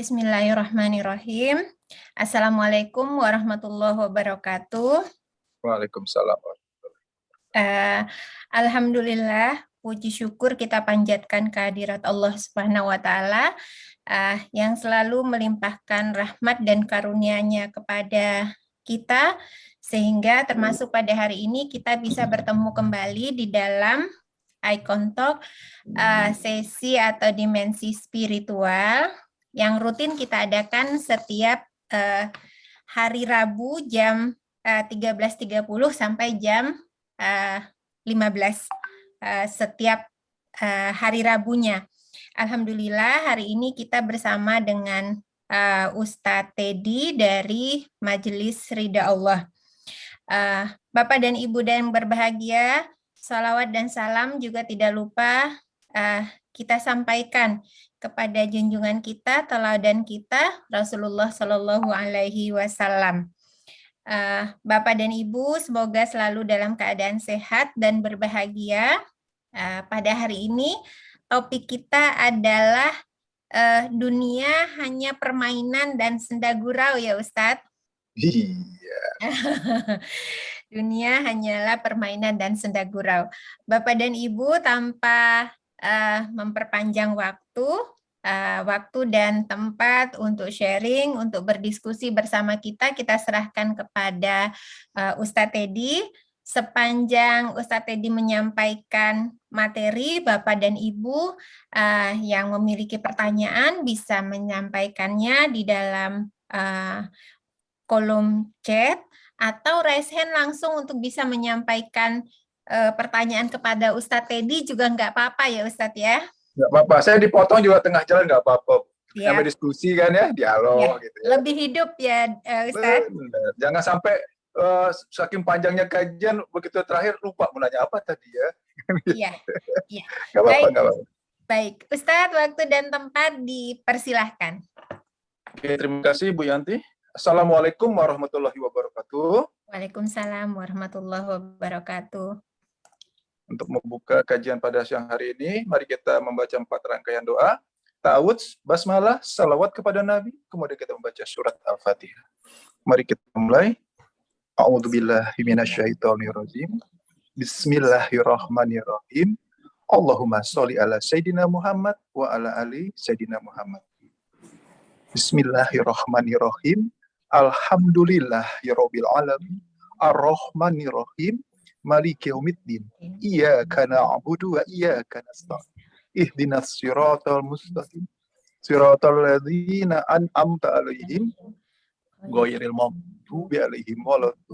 Bismillahirrahmanirrahim. Assalamualaikum warahmatullahi wabarakatuh. Waalaikumsalam. Alhamdulillah, puji syukur kita panjatkan kehadirat Allah Subhanahu wa Ta'ala yang selalu melimpahkan rahmat dan karunia-Nya kepada kita, sehingga termasuk pada hari ini kita bisa bertemu kembali di dalam Icon Talk, sesi atau dimensi spiritual yang rutin kita adakan setiap hari Rabu jam 13.30 sampai jam 15 setiap hari Rabunya. Alhamdulillah hari ini kita bersama dengan Ustadz Teddy dari Majelis Ridha Allah. Bapak dan Ibu yang berbahagia, salawat dan salam juga tidak lupa kita sampaikan kepada junjungan kita, teladan kita, Rasulullah Shallallahu Alaihi Wasallam. Bapak dan Ibu, semoga selalu dalam keadaan sehat dan berbahagia. Pada hari ini, topik kita adalah dunia hanya permainan dan senda gurau, ya Ustadz? Iya. Dunia hanyalah permainan dan senda gurau. Bapak dan Ibu, tanpa memperpanjang waktu dan tempat untuk sharing, untuk berdiskusi bersama kita serahkan kepada Ustadz Teddy. Sepanjang Ustadz Teddy menyampaikan materi, Bapak dan Ibu yang memiliki pertanyaan bisa menyampaikannya di dalam kolom chat atau raise hand langsung untuk bisa menyampaikan pertanyaan kepada Ustadz Teddy juga nggak apa-apa ya Ustadz ya? Nggak apa-apa, saya dipotong juga tengah jalan nggak apa-apa. Sampai diskusi kan ya, dialog gitu ya. Lebih hidup ya Ustadz. Jangan sampai saking panjangnya kajian, begitu terakhir lupa mau nanya apa tadi ya. Iya. Nggak apa-apa. Baik, Ustadz, waktu dan tempat dipersilahkan. Oke, terima kasih Bu Yanti. Assalamualaikum warahmatullahi wabarakatuh. Waalaikumsalam warahmatullahi wabarakatuh. Untuk membuka kajian pada siang hari ini, mari kita membaca 4 rangkaian doa. Ta'awudz, basmalah, salawat kepada Nabi, kemudian kita membaca surat Al-Fatihah. Mari kita mulai. A'udzubillahi minasyaitonirrajim. Bismillahirrahmanirrahim. Allahumma sholli ala Sayyidina Muhammad wa ala ali Sayyidina Muhammad. Bismillahirrahmanirrahim. Alhamdulillahirabbil alamin. Ar-Rahmanirrahim. Maliki yaumiddin. Iyyaka na'budu wa iyyaka nasta'in. Ihdinas siratal mustaqim. Siratal ladzina an'amta 'alaihim ghairil maghdubi 'alaihim waladdallin.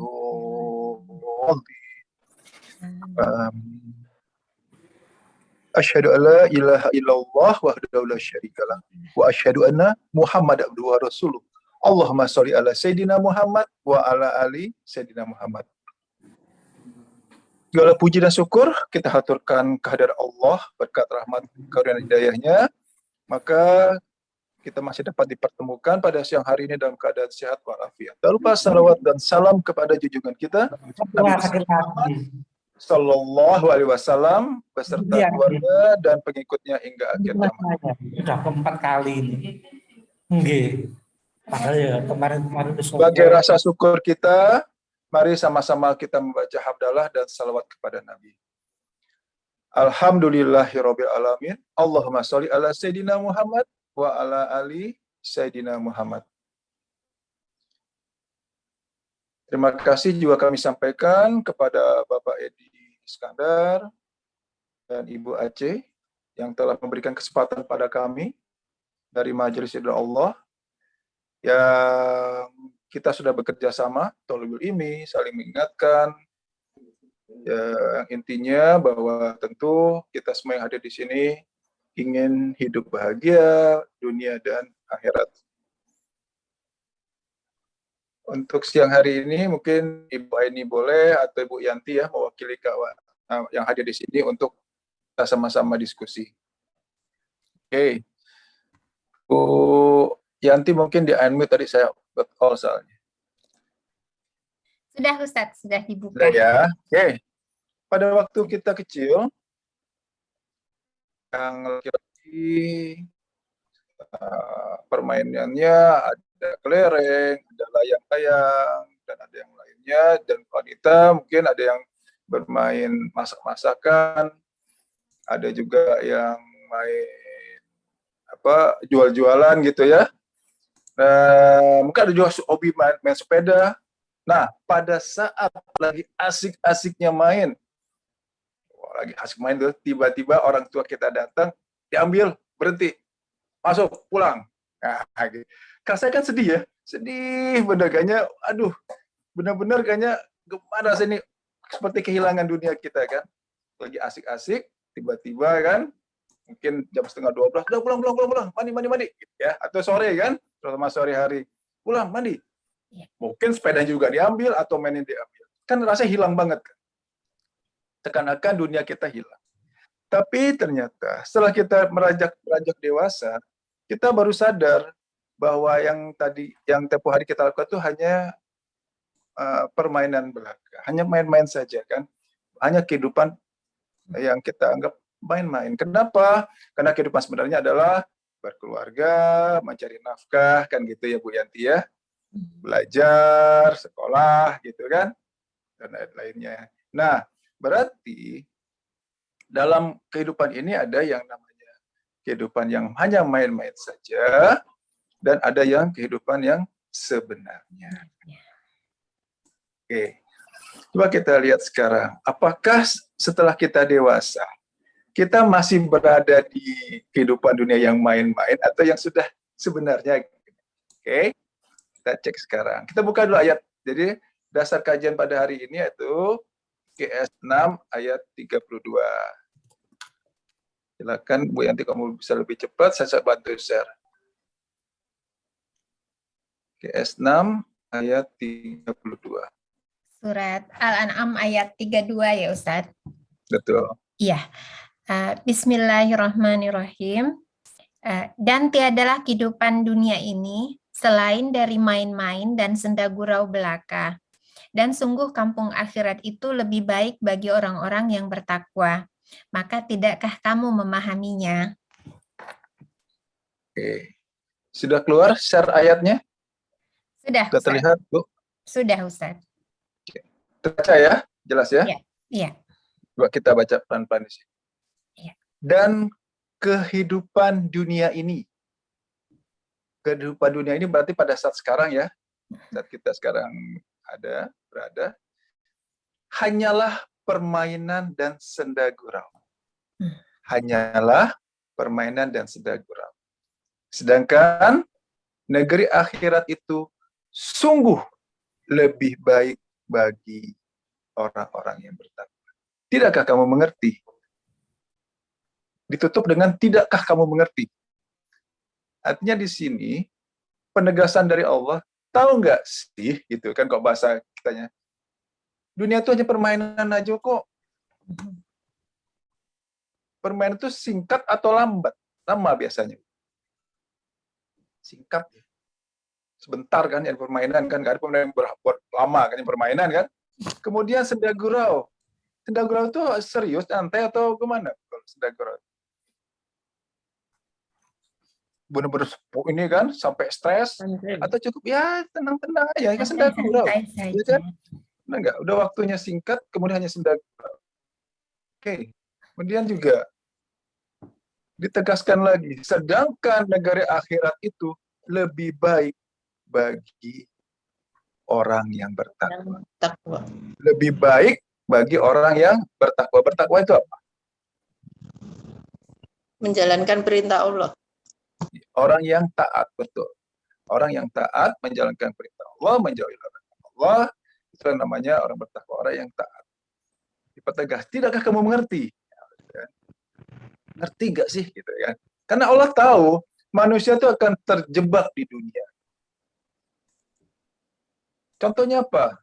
Asyhadu an la ilaha illallah wahdahu la syarikalah wa asyhadu anna Muhammad abduhu wa rasuluh. Allahumma sholli ala Sayyidina Muhammad wa ala ali Sayyidina Muhammad. Segala puji dan syukur kita haturkan kehadirat Allah berkat rahmat karunia hidayahnya. Maka kita masih dapat dipertemukan pada siang hari ini dalam keadaan sehat walafiat. Tak lupa salawat dan salam kepada junjungan kita Nabi Muhammad Sallallahu Alaihi Wasallam beserta keluarga dan pengikutnya hingga akhir zaman. Sudah keempat kali ini. Nggih. Padahal ya kemarin sebagai rasa syukur kita, mari sama-sama kita membaca hamdalah dan salawat kepada Nabi. Alhamdulillahirabbil alamin. Allahumma sholli ala Sayyidina Muhammad wa ala ali Sayyidina Muhammad. Terima kasih juga kami sampaikan kepada Bapak Edi Iskandar dan Ibu Aceh yang telah memberikan kesempatan pada kami dari Majelis Ridha Allah yang kita sudah bekerja sama, thalibul ilmi, saling mengingatkan. Ya, intinya bahwa tentu kita semua yang hadir di sini ingin hidup bahagia dunia dan akhirat. Untuk siang hari ini mungkin Ibu Aini boleh atau Ibu Yanti ya mewakili kawan yang hadir di sini untuk kita sama-sama diskusi. Oke. Bu Yanti mungkin di unmute tadi saya call soalnya. Sudah Ustadz, sudah dibuka. Sudah ya. Oke. Pada waktu kita kecil yang laki-laki permainannya ada kelereng, ada layang-layang, dan ada yang lainnya. Dan wanita mungkin ada yang bermain masak-masakan, ada juga yang main jual-jualan gitu ya. Mungkin ada juga hobi main sepeda. Nah, pada saat lagi asik-asiknya main, lagi asik main tuh, tiba-tiba orang tua kita datang, diambil, berhenti, masuk, pulang. Nah, gitu. Saya kan sedih ya, sedih bener kayaknya, aduh, benar-benar kayaknya gimana sih ini, seperti kehilangan dunia kita kan, lagi asik-asik, tiba-tiba kan, mungkin jam 11:30, udah pulang, mandi, ya, atau sore kan, terutama sore hari, pulang, mandi. Mungkin sepeda juga diambil, atau mainnya diambil. Kan rasanya hilang banget kan. Seakan-akan dunia kita hilang. Tapi ternyata setelah kita beranjak dewasa, kita baru sadar bahwa yang tempo hari kita lakukan itu hanya permainan belaka, hanya main-main saja kan, hanya kehidupan yang kita anggap main-main. Kenapa? Karena kehidupan sebenarnya adalah berkeluarga, mencari nafkah, kan gitu ya Bu Yanti ya, belajar, sekolah gitu kan, dan lain-lainnya. Nah, berarti dalam kehidupan ini ada yang namanya kehidupan yang hanya main-main saja, dan ada yang kehidupan yang sebenarnya. Oke, coba kita lihat sekarang. Apakah setelah kita dewasa, kita masih berada di kehidupan dunia yang main-main atau yang sudah sebenarnya? Oke, kita cek sekarang. Kita buka dulu ayat. Jadi dasar kajian pada hari ini yaitu QS 6 ayat 32. Silakan Bu Yanti, kamu bisa lebih cepat, saya bantu share. QS 6 ayat 32. Surat Al-An'am ayat 32 ya Ustadz. Betul. Iya. Bismillahirrahmanirrahim. Dan tiadalah kehidupan dunia ini selain dari main-main dan senda gurau belaka. Dan sungguh kampung akhirat itu lebih baik bagi orang-orang yang bertakwa. Maka tidakkah kamu memahaminya? Oke. Sudah keluar share ayatnya? Sudah, Sudah terlihat, Bu? Sudah, Ustaz. Terbaca ya? Jelas ya? Iya. Coba kita baca pelan-pelan di sini. Iya. Dan kehidupan dunia ini. Kehidupan dunia ini berarti pada saat sekarang ya. Saat kita sekarang berada. Hanyalah permainan dan senda gurau. Hanyalah permainan dan senda gurau. Sedangkan negeri akhirat itu sungguh lebih baik bagi orang-orang yang bertakwa. Tidakkah kamu mengerti? Ditutup dengan tidakkah kamu mengerti? Artinya di sini penegasan dari Allah, tahu nggak sih gitu kan, kok bahasa kitanya. Dunia itu hanya permainan aja kok. Permainan itu singkat atau lambat? Lama biasanya. Singkat ya. Sebentar kan yang permainan kan, ada permainan lama kan yang permainan kan. Kemudian senda gurau. Senda gurau itu serius, santai atau gimana? Kalau senda gurau. Benar-benar ini kan sampai stres atau cukup ya tenang-tenang aja kan senda gurau. Ya kan? Nah, enggak, udah waktunya singkat kemudian hanya senda gurau. Oke. Kemudian juga ditegaskan lagi, sedangkan negara akhirat itu lebih baik bagi orang yang bertakwa. Lebih baik bagi orang yang bertakwa. Bertakwa itu apa? Menjalankan perintah Allah. Orang yang taat, betul. Orang yang taat menjalankan perintah Allah, menjauhi larangan Allah, itu namanya orang bertakwa, orang yang taat. Dipertegas, tidakkah kamu mengerti? Ngerti nggak sih gitu ya? Karena Allah tahu manusia itu akan terjebak di dunia. Contohnya apa?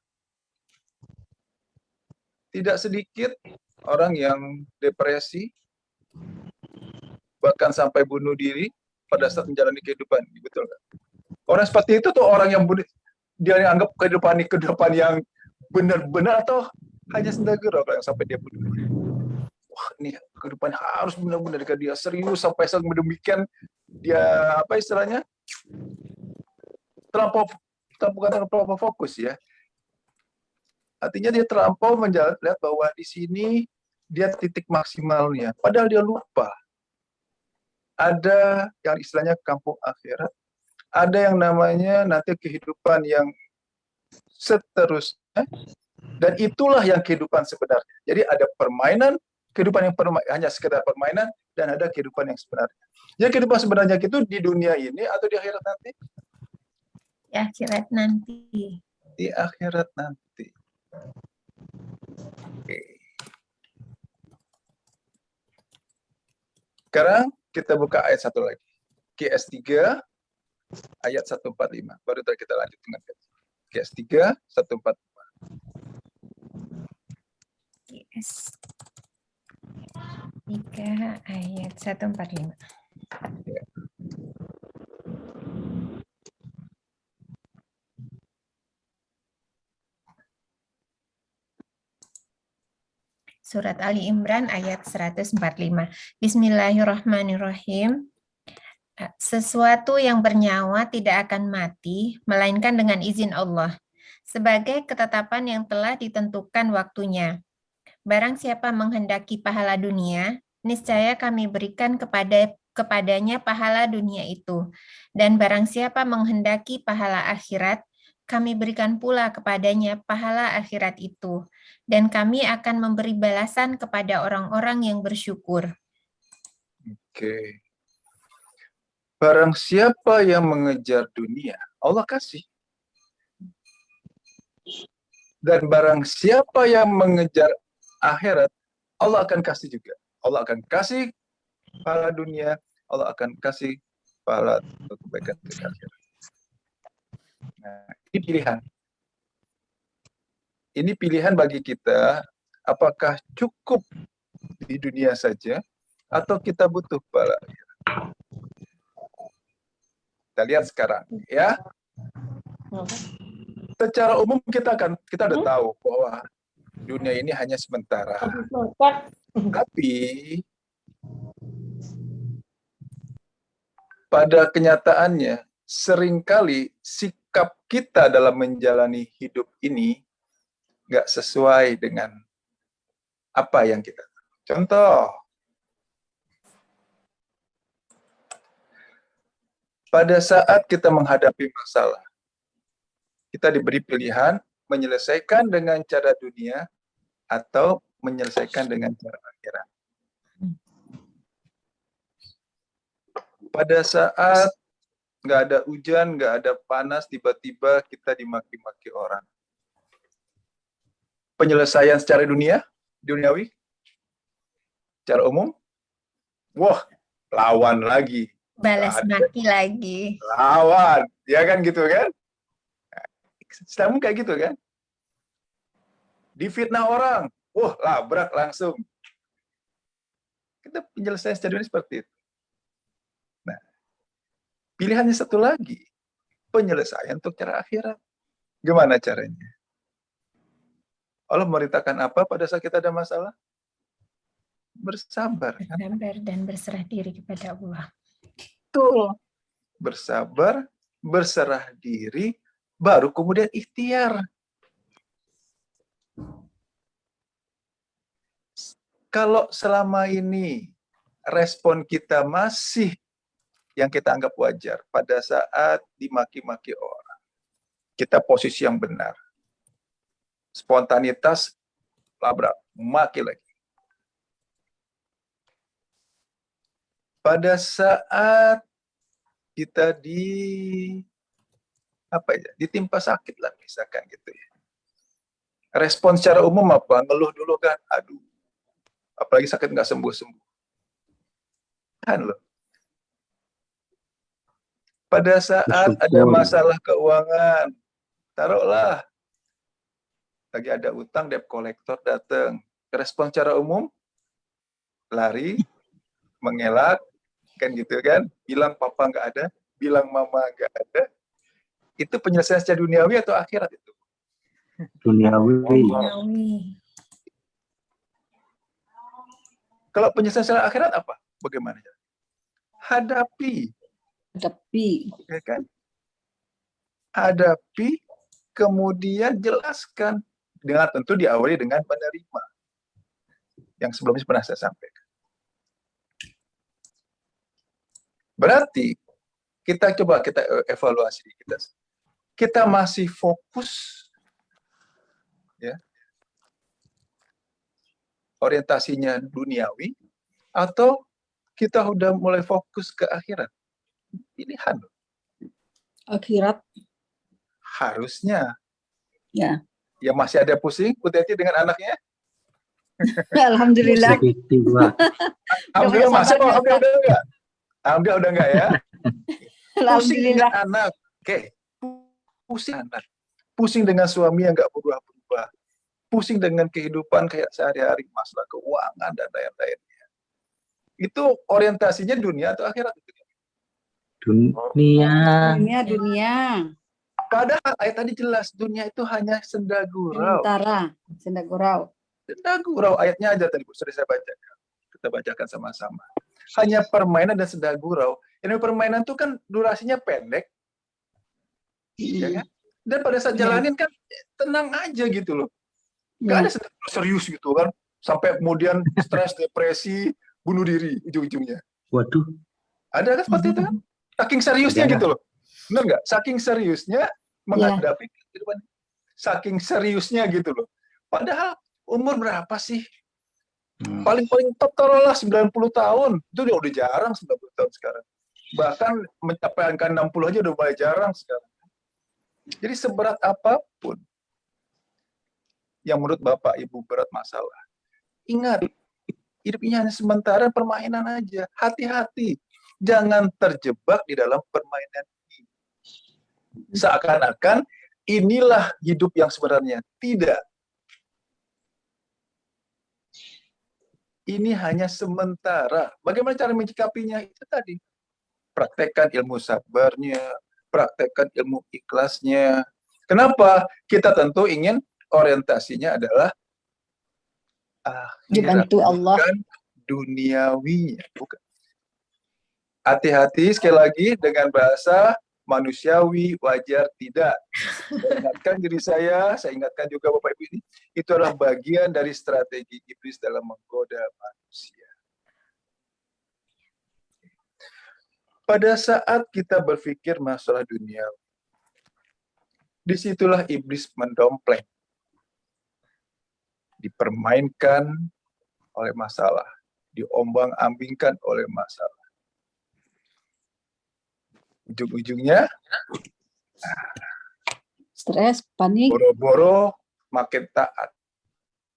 Tidak sedikit orang yang depresi, bahkan sampai bunuh diri pada saat menjalani kehidupan, betul nggak? Orang seperti itu tuh orang yang dia anggap kehidupan yang benar-benar atau hanya senda gurau yang sampai dia bunuh diri. Wah, ini kehidupan harus benar-benar dia serius sampai demikian dia apa istilahnya, bukan terlampau fokus ya. Artinya dia terlampau melihat bahwa di sini dia titik maksimalnya, padahal dia lupa ada yang istilahnya kampung akhirat, ada yang namanya nanti kehidupan yang seterusnya, dan itulah yang kehidupan sebenarnya. Jadi ada permainan, kehidupan yang hanya sekedar permainan, dan ada kehidupan yang sebenarnya. Jadi kehidupan sebenarnya itu di dunia ini atau di akhirat nanti? Di akhirat nanti. Di akhirat nanti. Oke. Sekarang kita buka ayat satu lagi. QS 3 ayat 145. Baru tadi kita lanjut dengan QS 3 145. QS 3 ayat 145. Ya. Surat Ali Imran ayat 145. Bismillahirrahmanirrahim. Sesuatu yang bernyawa tidak akan mati, melainkan dengan izin Allah, sebagai ketetapan yang telah ditentukan waktunya. Barang siapa menghendaki pahala dunia, niscaya kami berikan kepadanya pahala dunia itu. Dan barang siapa menghendaki pahala akhirat, kami berikan pula kepadanya pahala akhirat itu. Dan kami akan memberi balasan kepada orang-orang yang bersyukur. Oke. Barang siapa yang mengejar dunia, Allah kasih. Dan barang siapa yang mengejar akhirat, Allah akan kasih juga. Allah akan kasih pahala dunia, Allah akan kasih pahala untuk kebaikan di akhirat. Nah, ini pilihan. Ini pilihan bagi kita, apakah cukup di dunia saja, atau kita butuh pahala akhirat. Kita lihat sekarang, ya. Secara umum kita udah tahu bahwa dunia ini hanya sementara. Tapi pada kenyataannya seringkali sikap kita dalam menjalani hidup ini nggak sesuai dengan apa yang kita tahu. Contoh, pada saat kita menghadapi masalah, kita diberi pilihan menyelesaikan dengan cara dunia atau menyelesaikan dengan cara akhirat. Pada saat nggak ada hujan, nggak ada panas, tiba-tiba kita dimaki-maki orang. Penyelesaian secara duniawi, secara umum, wah, lawan lagi. Balas maki lagi. Lawan, ya kan gitu kan? Sedang kayak gitu kan? Difitnah orang, wah, labrak langsung. Kita penyelesaian secara dunia seperti itu. Nah, pilihannya satu lagi, penyelesaian untuk cara akhirat. Gimana caranya? Allah memerintahkan apa pada saat kita ada masalah? Bersabar. Bersabar dan berserah diri kepada Allah. Betul. Bersabar, berserah diri, baru kemudian ikhtiar. Kalau selama ini respon kita masih yang kita anggap wajar pada saat dimaki-maki orang, kita posisi yang benar. Spontanitas, labrak, maki lagi. Pada saat kita ditimpa sakit lah misalkan gitu ya. Respon secara umum apa? Ngeluh dulu kan, aduh, apalagi sakit nggak sembuh-sembuh. Kan loh. Pada saat ada masalah keuangan, taruhlah lagi ada utang, debt collector datang. Respon secara umum, lari, mengelak, kan gitu kan, bilang papa nggak ada, bilang mama nggak ada. Itu penyelesaian secara duniawi atau akhirat itu? Duniawi. Kalau penyelesaian secara akhirat apa? Bagaimana? Hadapi Hadapi. Ya kan? Hadapi, kemudian jelaskan. Dengan tentu diawali dengan menerima. Yang sebelumnya pernah saya sampaikan. Berarti, kita evaluasi kita. Kita masih fokus, ya, orientasinya duniawi, atau kita udah mulai fokus ke akhirat? Pilihan. Akhirat. Harusnya. Ya. Ya masih ada pusing, Puteti dengan anaknya? Alhamdulillah. Alhamdulillah masih, alhamdulillah udah enggak? Alhamdulillah udah enggak ya? Pusing dengan Alhamdulillah. anak. Oke. Pusing anak. Pusing dengan suami yang enggak berubah-ubah. Pusing dengan kehidupan kayak sehari-hari, masalah keuangan dan lain-lainnya. Itu orientasinya dunia atau akhirat? Dunia. Dunia. Padahal ayat tadi jelas, dunia itu hanya senda gurau. Sementara. Senda gurau. Senda gurau, ayatnya aja tadi, Bu, sudah saya bacakan. Kita bacakan sama-sama. Hanya permainan dan senda gurau. Ini permainan itu kan durasinya pendek. Ya kan? Dan pada saat jalanin kan tenang aja gitu loh. Gak ada serius gitu kan. Sampai kemudian stres, depresi, bunuh diri ujung-ujungnya. Waduh. Ada kan seperti itu kan? Saking seriusnya gitu loh. Benar nggak? Saking seriusnya menghadapi kehidupan. Saking seriusnya gitu loh. Padahal umur berapa sih? Paling-paling top taruhlah 90 tahun. Itu udah jarang 90 tahun sekarang. Bahkan mencapai angka 60 aja udah mulai jarang sekarang. Jadi seberat apapun yang menurut Bapak Ibu berat masalah, ingat, hidup ini hanya sementara, permainan aja. Hati-hati. Jangan terjebak di dalam permainan ini. Seakan-akan inilah hidup yang sebenarnya. Tidak. Ini hanya sementara. Bagaimana cara menyikapinya? Itu tadi. Praktekkan ilmu sabarnya, praktekkan ilmu ikhlasnya. Kenapa? Kita tentu ingin orientasinya adalah Dibantu Allah. bukan duniawinya. Bukan. Hati-hati sekali lagi dengan bahasa manusiawi, wajar, tidak. Saya ingatkan diri saya ingatkan juga Bapak Ibu ini, itu adalah bagian dari strategi iblis dalam menggoda manusia. Pada saat kita berpikir masalah dunia, disitulah iblis mendompleng, dipermainkan oleh masalah, diombang-ambingkan oleh masalah. Ujung-ujungnya Stres, panik. boro-boro makin taat.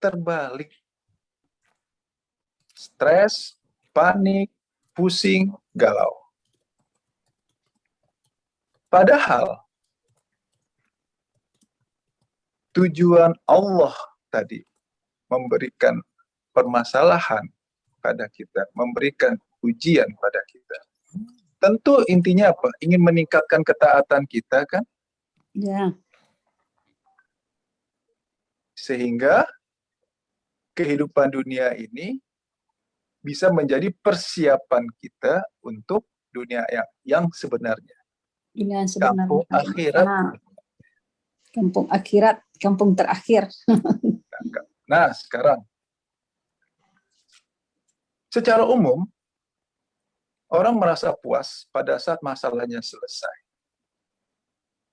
Terbalik. Stres, panik, pusing, galau. Padahal tujuan Allah tadi memberikan permasalahan pada kita, memberikan ujian pada kita. Tentu intinya apa? Ingin meningkatkan ketaatan kita kan? Ya. Sehingga kehidupan dunia ini bisa menjadi persiapan kita untuk dunia yang sebenarnya. Dunia yang sebenarnya. Kampung akhirat. Kampung akhirat, kampung terakhir. Nah, sekarang secara umum orang merasa puas pada saat masalahnya selesai.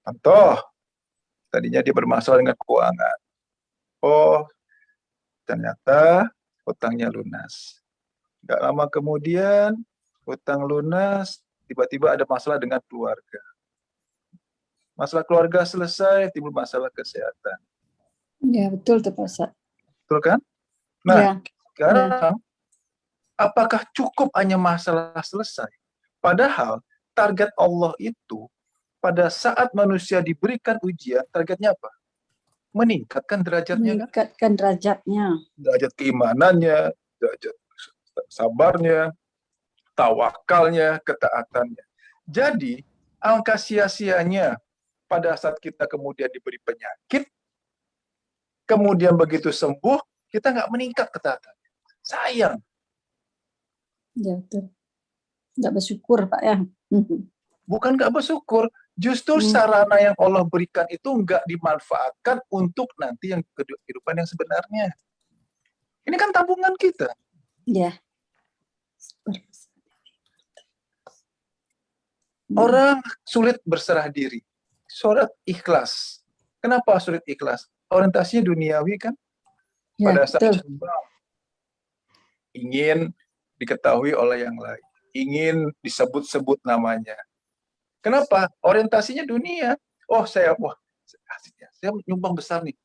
Contoh, tadinya dia bermasalah dengan keuangan. Oh, ternyata hutangnya lunas. Nggak lama kemudian, hutang lunas, tiba-tiba ada masalah dengan keluarga. Masalah keluarga selesai, timbul masalah kesehatan. Ya, betul tuh Pak Ustadz. Betul kan? Nah, Ya. sekarang, apakah cukup hanya masalah selesai? Padahal target Allah itu pada saat manusia diberikan ujian, targetnya apa? Meningkatkan derajatnya. Meningkatkan derajatnya. Derajat keimanannya, derajat sabarnya, tawakalnya, ketaatannya. Jadi, angka sia-sianya pada saat kita kemudian diberi penyakit, kemudian begitu sembuh, kita nggak meningkat ketaatannya. Sayang. Ya, betul. Nggak bersyukur Pak ya. Bukan nggak bersyukur, justru Hmm. sarana yang Allah berikan itu nggak dimanfaatkan untuk nanti yang kehidupan yang sebenarnya. Ini kan tabungan kita. Ya. Orang sulit berserah diri. Surat ikhlas. Kenapa sulit ikhlas? Orientasinya duniawi kan? Ya, Pada saat betul. ingin diketahui oleh yang lain. Ingin disebut-sebut namanya. Kenapa? Orientasinya dunia. Oh saya nyumbang besar nih.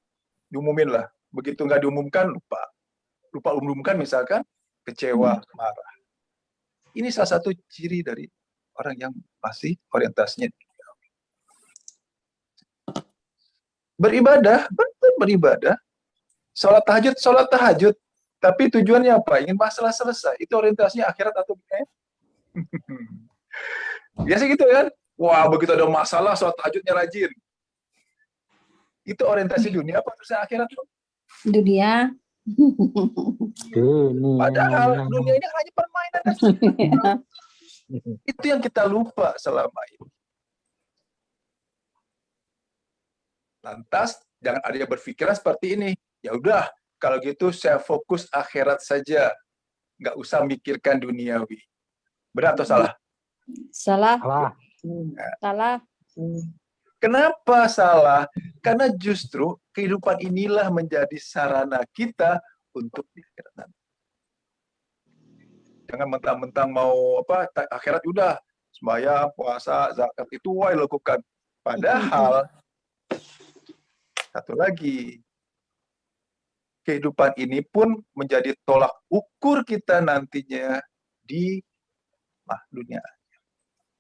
Diumumin lah. Begitu nggak diumumkan, lupa. Lupa umumkan misalkan, kecewa, marah. Ini salah satu ciri dari orang yang masih orientasinya duniawi. Beribadah, betul beribadah. Sholat tahajud. Tapi tujuannya apa? Ingin masalah selesai. Itu orientasinya akhirat atau dunia? Biasa gitu kan? Wah, begitu ada masalah, sholat tahajudnya rajin. Itu orientasi dunia apa terus akhirat? Dunia. Padahal dunia ini hanya permainan. Itu yang kita lupa selama ini. Lantas, jangan ada yang berpikiran seperti ini. Ya udah, kalau gitu saya fokus akhirat saja. Nggak usah mikirkan duniawi. Benar atau salah? Salah. Salah. Salah. Kenapa salah? Karena justru kehidupan inilah menjadi sarana kita untuk di akhirat nanti. Jangan mentang-mentang mau akhirat udah sembahyang, puasa, zakat itu wae lakukan. Padahal satu lagi, kehidupan ini pun menjadi tolak ukur kita nantinya di dunia.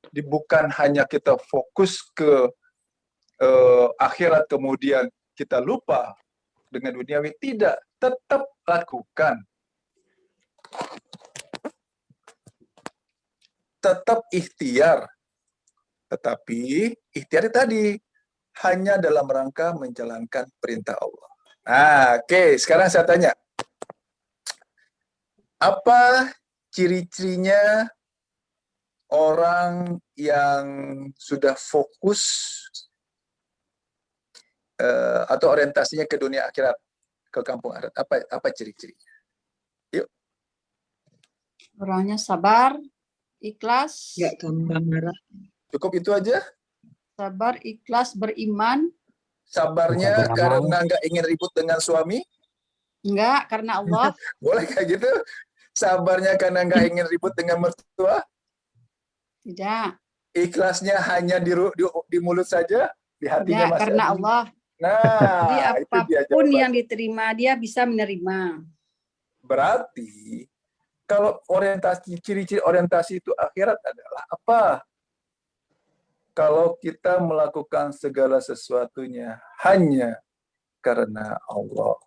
Jadi bukan hanya kita fokus ke akhirat kemudian kita lupa dengan duniawi, tidak, tetap lakukan. Tetap ikhtiar. Tetapi ikhtiar tadi hanya dalam rangka menjalankan perintah Allah. Nah, oke, sekarang saya tanya. Apa ciri-cirinya orang yang sudah fokus atau orientasinya ke dunia akhirat, ke kampung akhirat? Apa ciri-cirinya? Yuk. Orangnya sabar, ikhlas. Enggak gampang marah. Cukup itu aja? Sabar, ikhlas, beriman. Sabarnya Bukan karena nggak ingin ribut dengan suami? Enggak, karena Allah. Boleh kayak gitu? Sabarnya karena nggak ingin ribut dengan mertua? Tidak. Ikhlasnya hanya di mulut saja? Di hatinya Tidak, masih karena ada? Allah. Nah, Jadi itu dia apapun jawabannya. yang diterima, dia bisa menerima. Berarti kalau ciri-ciri orientasi itu akhirat adalah apa? Kalau kita melakukan segala sesuatunya hanya karena Allah.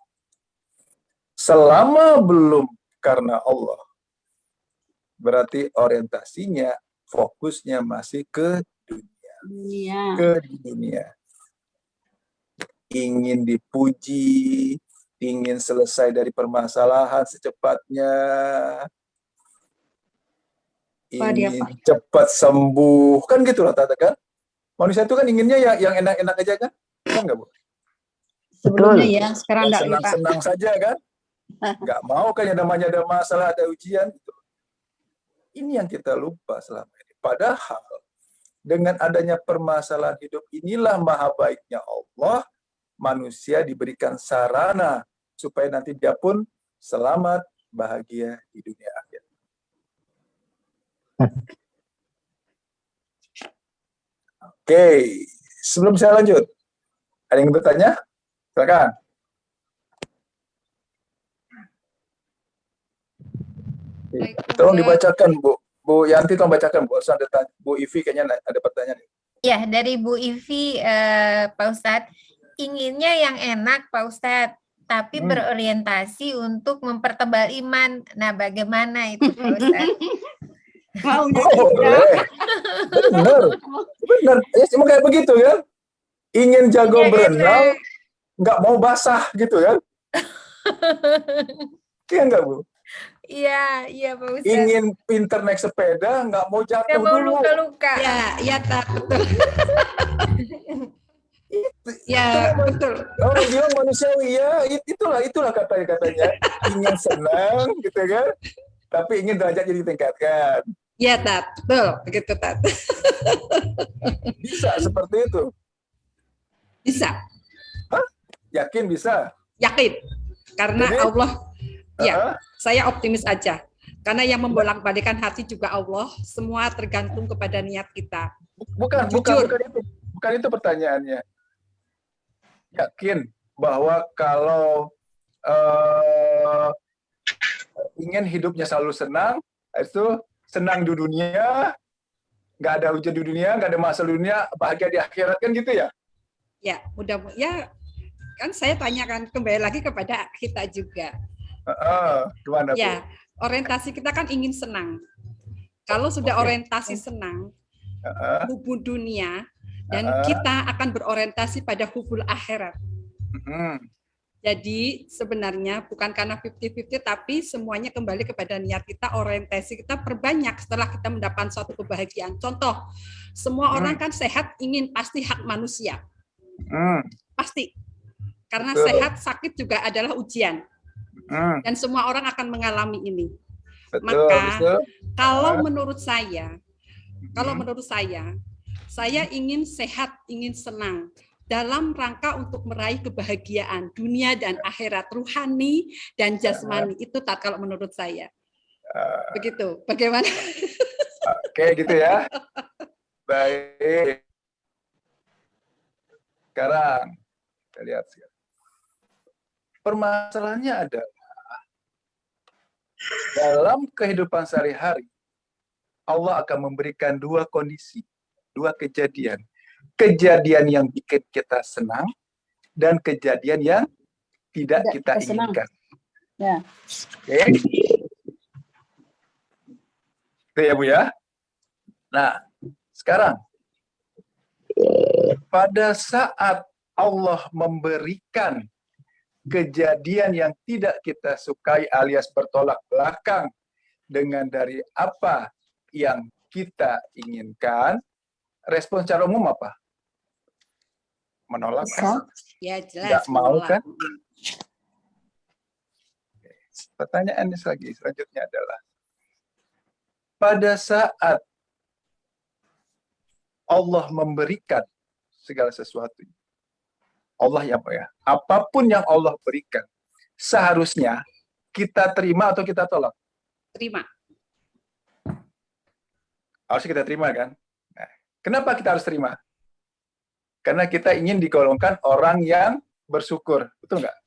Selama belum karena Allah, berarti orientasinya, fokusnya masih ke Dunia. dunia. Ingin dipuji, ingin selesai dari permasalahan secepatnya, ingin cepat sembuh, kan gitu lah Tata kan? Manusia itu kan inginnya yang enak-enak aja kan? Kan nggak Bu? Sebelumnya ya, sekarang enggak, Pak. Senang-senang saja kan? Nggak mau kan yang namanya ada masalah, ada ujian. Gitu. Ini yang kita lupa selama ini. Padahal dengan adanya permasalahan hidup inilah maha baiknya Allah, manusia diberikan sarana supaya nanti dia pun selamat, bahagia di dunia akhirat. Oke, sebelum saya lanjut, ada yang bertanya? Silakan. Tolong dibacakan, Bu Yanti, tolong bacakan, Bu. Bu Ivi kayaknya ada pertanyaan. Ya, dari Bu Ivi, Pak Ustadz, inginnya yang enak, Pak Ustadz, tapi berorientasi untuk mempertebal iman. Nah, bagaimana itu, Pak Ustadz? Boleh. Benar. Ya, cuma kayak begitu kan. Ingin jago berenang, nggak mau basah gitu kan. Iya nggak, Bu? Iya, iya Pak Ustadz. Ingin pinter naik sepeda, nggak mau Nggak jatuh mau dulu. luka-luka. Ya, iya tak betul. Ya, Itulah betul. orang bilang manusiawi, ya itulah katanya ingin senang gitu kan, tapi ingin derajatnya ditingkatkan. Ya, Tat. Betul, begitu, Tat. Bisa seperti itu? Bisa, Yakin bisa? yakin. Karena Jadi, Allah, ya, Heeh. saya optimis aja. Karena yang membolak-balikan hati juga Allah, semua tergantung kepada niat kita. bukan Jujur. bukan itu pertanyaannya. Yakin bahwa kalau ingin hidupnya selalu senang, itu senang di dunia, nggak ada hujan di dunia, nggak ada masalah di dunia, bahagia di akhirat, kan gitu ya? Ya, ya kan saya tanyakan kembali lagi kepada kita juga. Gimana Bu? Ya, orientasi kita kan ingin senang. Kalau sudah orientasi senang, hubung dunia, dan kita akan berorientasi pada hubul akhirat. Jadi sebenarnya bukan karena 50-50, tapi semuanya kembali kepada niat kita, orientasi kita perbanyak setelah kita mendapatkan suatu kebahagiaan. Contoh, semua orang kan sehat ingin pasti hak manusia. Pasti. Karena Betul. sehat, sakit juga adalah ujian. Dan semua orang akan mengalami ini. Betul, Maka betul. kalau menurut saya ingin sehat, ingin senang dalam rangka untuk meraih kebahagiaan dunia dan akhirat, ruhani dan jasmani. Itu tak kalau menurut saya. Begitu. Bagaimana? Oke, gitu ya. Baik. Sekarang kita lihat. Permasalahannya adalah dalam kehidupan sehari-hari Allah akan memberikan dua kondisi, dua kejadian. Kejadian yang bikin kita senang dan kejadian yang tidak kita senang. inginkan. Ya. Oke. Itu ya Bu ya. Nah, sekarang pada saat Allah memberikan kejadian yang tidak kita sukai alias bertolak belakang dengan dari apa yang kita inginkan, respon secara umum apa? Menolak kan? Ya jelas. Nggak mau menolak. kan? Pertanyaan selanjutnya adalah, pada saat Allah memberikan segala sesuatu, Allah ya Pak ya, apapun yang Allah berikan, seharusnya kita terima atau kita tolak? Terima. Harusnya kita terima kan? Nah, kenapa kita harus terima? Karena kita ingin digolongkan orang yang bersyukur, betul nggak?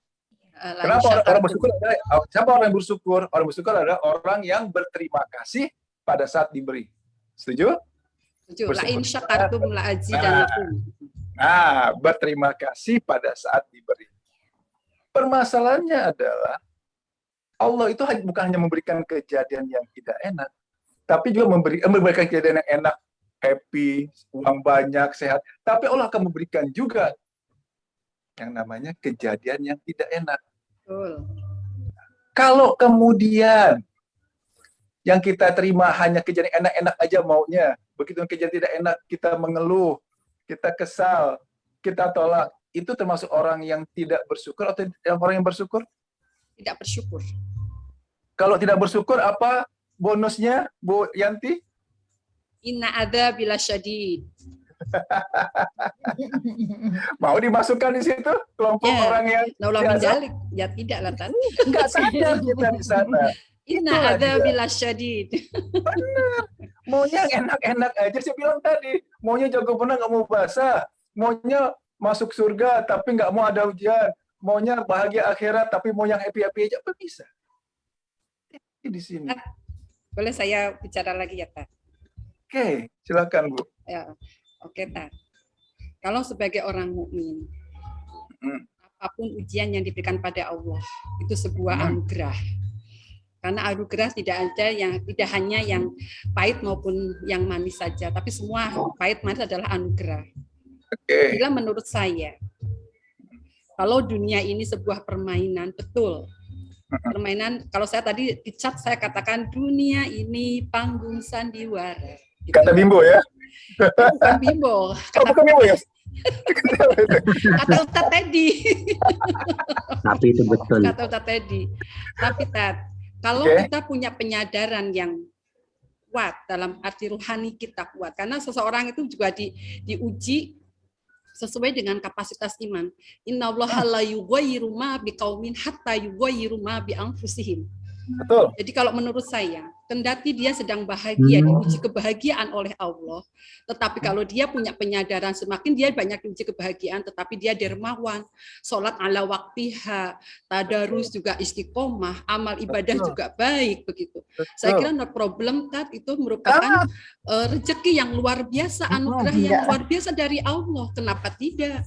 Kenapa orang bersyukur adalah, siapa orang yang bersyukur? Orang bersyukur adalah orang yang berterima kasih pada saat diberi. Setuju? Setuju. La in syakartum la azidannakum. Nah, berterima kasih pada saat diberi. Permasalahannya adalah Allah itu bukan hanya memberikan kejadian yang tidak enak, tapi juga memberikan kejadian yang enak, happy, uang banyak, sehat. Tapi Allah akan memberikan juga yang namanya kejadian yang tidak enak. Betul. Kalau kemudian yang kita terima hanya kejadian enak-enak aja maunya, begitu kejadian tidak enak kita mengeluh, kita kesal, kita tolak, itu termasuk orang yang tidak bersyukur atau orang yang bersyukur? Tidak bersyukur. Kalau tidak bersyukur, apa bonusnya, Bu Yanti? Inna ada bila syadid. Mau dimasukkan di situ kelompok Ya. orang yang Naulah biasa? menjalik. Ya tidak lah Tan. Nggak sadar kita di sana. Inna Itulah ada dia. bila syadid. Benar. Maunya yang enak-enak aja. Saya bilang tadi, maunya jago benar nggak mau basah, maunya masuk surga tapi nggak mau ada ujian, maunya bahagia akhirat tapi mau yang happy-happy aja, apa bisa? Di sini. Boleh saya bicara lagi ya Tan? Oke, silakan Bu. Ya. Oke Tan. Kalau sebagai orang mukmin, apapun ujian yang diberikan pada Allah itu sebuah anugerah. Karena anugerah tidak hanya yang pahit maupun yang manis saja, tapi semua pahit manis adalah anugerah. Oke. Bila menurut saya, kalau dunia ini sebuah permainan, betul. Permainan, kalau saya tadi di chat saya katakan dunia ini panggung sandiwara. Gitu. Kata Bimbo ya? Bukan Bimbo. Oh, bukan Bimbo ya? Kata Ustadz Teddy. Tapi itu betul. Kata Ustadz Teddy. Tapi Tat, kalau Oke. kita punya penyadaran yang kuat dalam arti rohani kita kuat, karena seseorang itu juga diuji sesuai dengan kapasitas iman. Innallaha la yughayyiru ma biqaumin hatta yughayyiru ma bi anfusihim. Betul. Jadi kalau menurut saya, kendati dia sedang bahagia, diuji kebahagiaan oleh Allah, tetapi kalau dia punya penyadaran, semakin dia banyak diuji kebahagiaan, tetapi dia dermawan, sholat ala waktiha, tadarus juga istiqomah, amal ibadah Betul. juga baik, begitu. Betul. Saya kira no problem, Tat, itu merupakan rezeki yang luar biasa, anugerah yang luar biasa dari Allah. Kenapa tidak?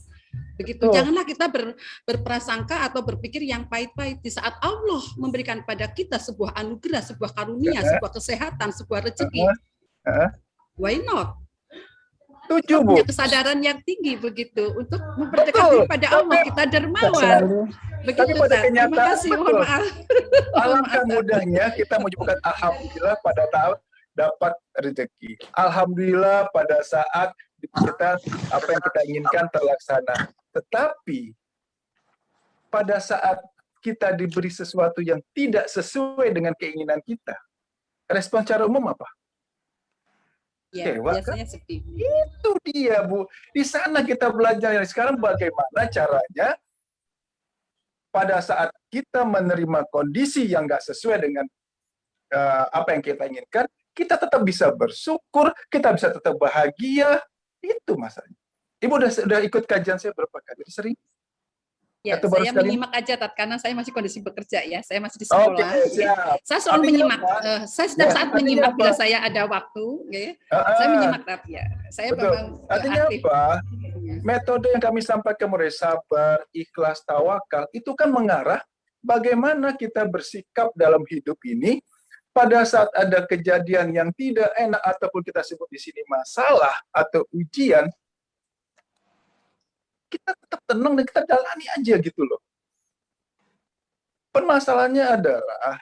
Begitu. Betul. Janganlah kita berprasangka atau berpikir yang pahit-pahit. Di saat Allah memberikan pada kita sebuah anugerah, sebuah karunia, sebuah kesehatan, sebuah rezeki, why not? Setuju, Kita Bu. punya kesadaran yang tinggi begitu untuk memperdekat diri pada Allah. Kita dermawan. Begitu, Tapi pada Tat. Terima kenyataan, kasih. Mohon betul. maaf. Alangkah mudahnya kita menyebutkan alhamdulillah pada saat dapat rezeki. Alhamdulillah pada saat kita apa yang kita inginkan terlaksana. Tetapi pada saat kita diberi sesuatu yang tidak sesuai dengan keinginan kita, respon secara umum apa? Ya, Kecewa, biasanya seperti itu. Itu dia, Bu. Di sana kita belajar. Sekarang bagaimana caranya pada saat kita menerima kondisi yang nggak sesuai dengan apa yang kita inginkan, kita tetap bisa bersyukur, kita bisa tetap bahagia. Itu masalahnya. Ibu udah ikut kajian saya berapa kali? Sering? Ya, Atau baru saya sekali? menyimak aja, Tat, karena saya masih kondisi bekerja ya. Saya masih di sekolah. Oke, siap. Saya selalu Artinya menyimak. apa? Saya setiap Ya, saat artinya menyimak apa? bila saya ada waktu. Ya. Saya menyimak, Tat, ya. Saya Betul. memang Artinya aktif. apa? Metode yang kami sampaikan mulai sabar, ikhlas, tawakal, itu kan mengarah bagaimana kita bersikap dalam hidup ini pada saat ada kejadian yang tidak enak ataupun kita sebut di sini masalah atau ujian, kita tetap tenang dan kita jalani aja gitu loh. Permasalahannya adalah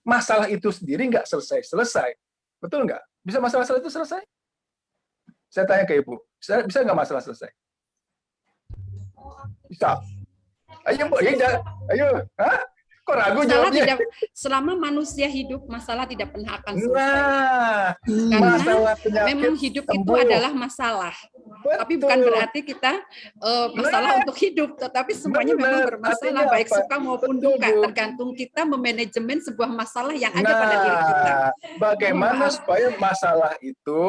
masalah itu sendiri nggak selesai-selesai. Betul nggak? Bisa masalah itu selesai? Saya tanya ke Ibu, bisa nggak masalah selesai? Bisa. Ayo, Bu, ayo. Hah? Kok ragu Masalah jawabnya? tidak, selama manusia hidup, masalah tidak pernah akan selesai. Nah, Karena masalah penyakit memang hidup itu sembuh. adalah masalah. Tapi bukan Betul. berarti kita masalah untuk hidup, tetapi semuanya memang Benar. bermasalah, Artinya baik apa? suka maupun Betul, duka. Bu. Tergantung kita memanajemen sebuah masalah yang ada pada diri kita. Bagaimana Maaf. supaya masalah itu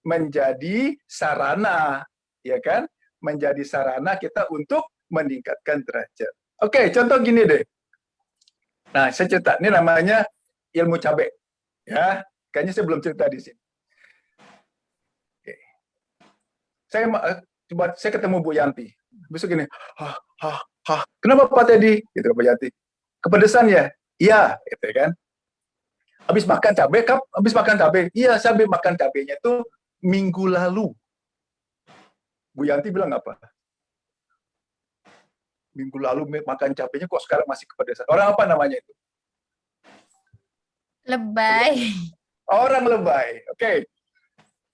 menjadi sarana, ya kan? Menjadi sarana kita untuk meningkatkan derajat. Oke, contoh gini deh. Nah, saya cerita, ini namanya ilmu cabai. Ya, kayaknya saya belum cerita di sini. Oke. Saya ketemu Bu Yanti. Besok gini, kenapa Pak Teddy? Gitu Bu Yanti. Kepedesan ya? Iya, gitu kan. Habis makan cabai, habis makan cabai. Iya, saya habis makan cabainya itu minggu lalu. Bu Yanti bilang apa? Minggu lalu makan cabainya kok sekarang masih kepedesan. Orang apa namanya itu? Lebay. Orang lebay. Oke.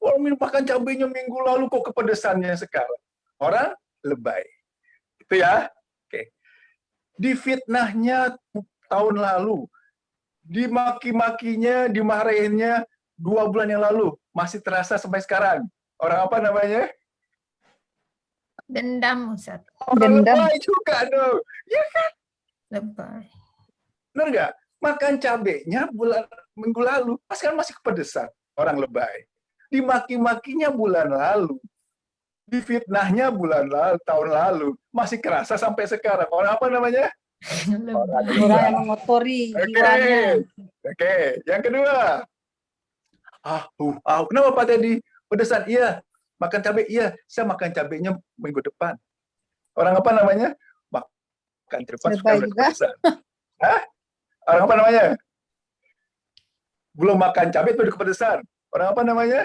Orang makan cabainya minggu lalu kok kepedesannya sekarang. Orang lebay. Itu ya. Oke. Difitnahnya tahun lalu. Dimaki-makinya, dimarahinnya 2 bulan yang lalu. Masih terasa sampai sekarang. Orang apa namanya? Dendam, Ustaz. Orang lebay juga dong. Ya kan? Lebay. Benar nggak? Makan cabenya minggu lalu, sekarang masih kepedesan. Orang lebay. Dimaki-makinya bulan lalu. Difitnahnya bulan lalu, tahun lalu. Masih kerasa sampai sekarang. Orang apa namanya? Orang Lebay. gila. yang mengotori Oke. jiwanya. Oke. Yang kedua. Kenapa Pak Teddy? Pedesan? Iya. Makan cabai? Iya. Saya makan cabainya minggu depan. Orang apa namanya? Makan depan Lebay suka udah juga. kepedesan. Hah? Orang apa namanya? Belum makan cabai itu udah kepedesan. Orang apa namanya?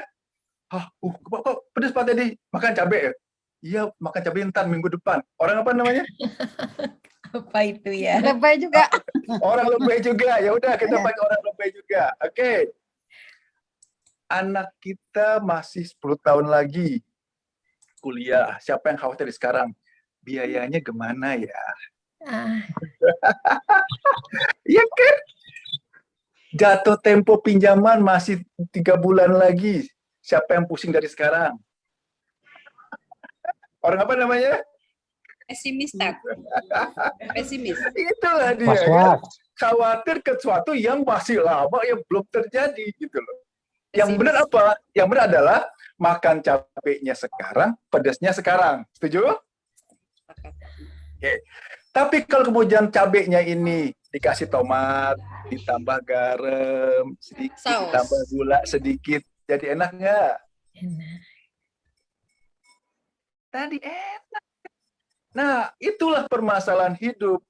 Kok pedes Pak Teddy? Makan cabai ya? Iya, makan cabai ntar minggu depan. Orang apa namanya? Apa itu ya? Lebay juga. Orang lebay juga. Ya udah kita Iya. pakai orang lebay juga. Oke. Anak kita masih 10 tahun lagi kuliah. Siapa yang khawatir sekarang? Biayanya gimana ya? Ah, Iya kan? Jatuh tempo pinjaman masih 3 bulan lagi. Siapa yang pusing dari sekarang? Orang apa namanya? Pesimis, Tat. Pesimis. Itulah dia. Kan? Was-was. Khawatir ke sesuatu yang masih lama, yang belum terjadi gitu loh. Yang Pesimis. benar apa? Yang benar adalah makan cabenya sekarang, pedasnya sekarang. Setuju? Oke. Tapi kalau kemudian cabenya ini dikasih tomat, ditambah garam sedikit, Saus. ditambah gula sedikit, jadi enak nggak? enak. Tadi enak. Nah, itulah permasalahan hidup.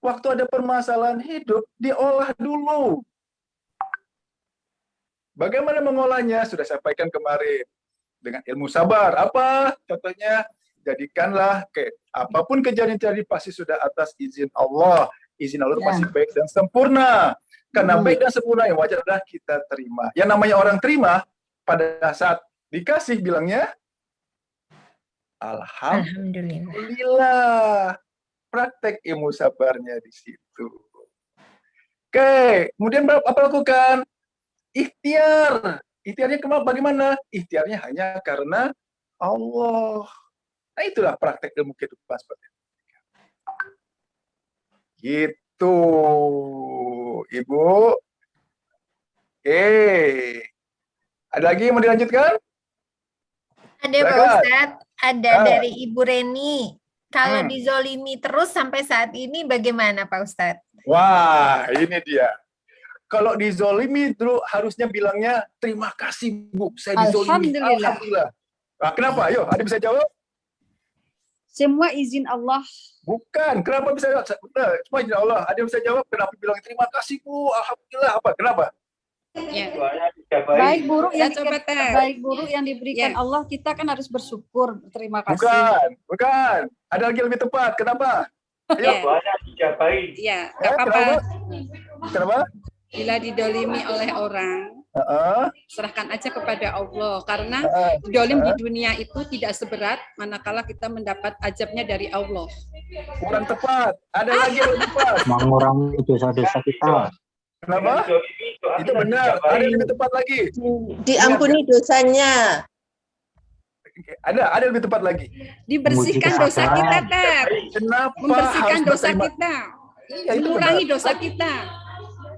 Waktu ada permasalahan hidup, diolah dulu. Bagaimana mengolahnya? Sudah saya sampaikan kemarin. Dengan ilmu sabar. Apa? Contohnya, jadikanlah apapun kejadian terjadi pasti sudah atas izin Allah. Izin Allah itu pasti baik dan sempurna. Karena baik dan sempurna yang wajar adalah kita terima. Yang namanya orang terima, pada saat dikasih bilangnya, Alhamdulillah. Alhamdulillah. Praktek ilmu sabarnya di situ. Oke, kemudian apa lakukan? Ikhtiar. Ikhtiarnya bagaimana? Ikhtiarnya hanya karena Allah. Nah, itulah praktek ilmu kehidupan seperti itu. Gitu, Ibu. Oke. Ada lagi yang mau dilanjutkan? Ada Pak Silakan. Ustadz, ada dari Ibu Reni. Kalau Hmm. dizolimi terus sampai saat ini bagaimana Pak Ustadz? Wah, ini dia. Kalau dizolimi dulu harusnya bilangnya terima kasih Bu, saya dizolimi. Alhamdulillah. Alhamdulillah. Nah, kenapa? Ayo, ada bisa jawab? Semua izin Allah. Bukan. Kenapa bisa jawab? Benar, semua izin Allah. Ada yang bisa jawab kenapa bilang terima kasih Bu, alhamdulillah. Apa? Kenapa? Ya. Baik buruk yang Ya, coba, Tat. baik buruk yang diberikan Ya. Allah, kita kan harus bersyukur, berterima kasih. Bukan. Ada lagi yang lebih tepat. Kenapa? Ayo. Ya. Ya, nggak apa-apa. Kenapa? Bila didolimi oleh orang, Heeh. serahkan aja kepada Allah. Karena Heeh. dolim di dunia itu tidak seberat manakala kita mendapat ajabnya dari Allah. Kurang tepat. Ada lagi yang lebih tepat. Mengurangi dosa-dosa kita. Kenapa? Itu benar. Ada yang lebih tepat lagi. Diampuni dosanya. Ada yang lebih tepat lagi. Dibersihkan Memuji dosa kesabaran. kita, Tar. Kenapa Membersihkan harus dosa berterima? kita. Iya, itu Mengurangi benar. dosa kita.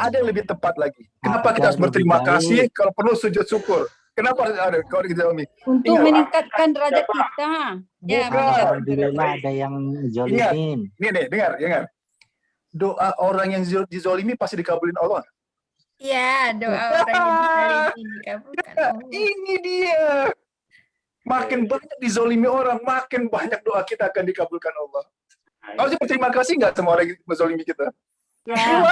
Ada yang lebih tepat lagi. Kenapa Ada kita harus lebih berterima baik. kasih kalau perlu sujud syukur? Kenapa harus ada kalau kita ini? Untuk Ingat. meningkatkan derajat kita. Ya, Bukan. Alhamdulillah ada yang jolimin. Nih, dengar. Doa orang yang dizolimi pasti dikabulin Allah. Ya, doa orang yang dizolimi dikabulkan Allah. Ini dia. Makin banyak dizolimi orang, makin banyak doa kita akan dikabulkan Allah. Harusnya berterima kasih nggak sama orang yang menzolimi kita? Ya.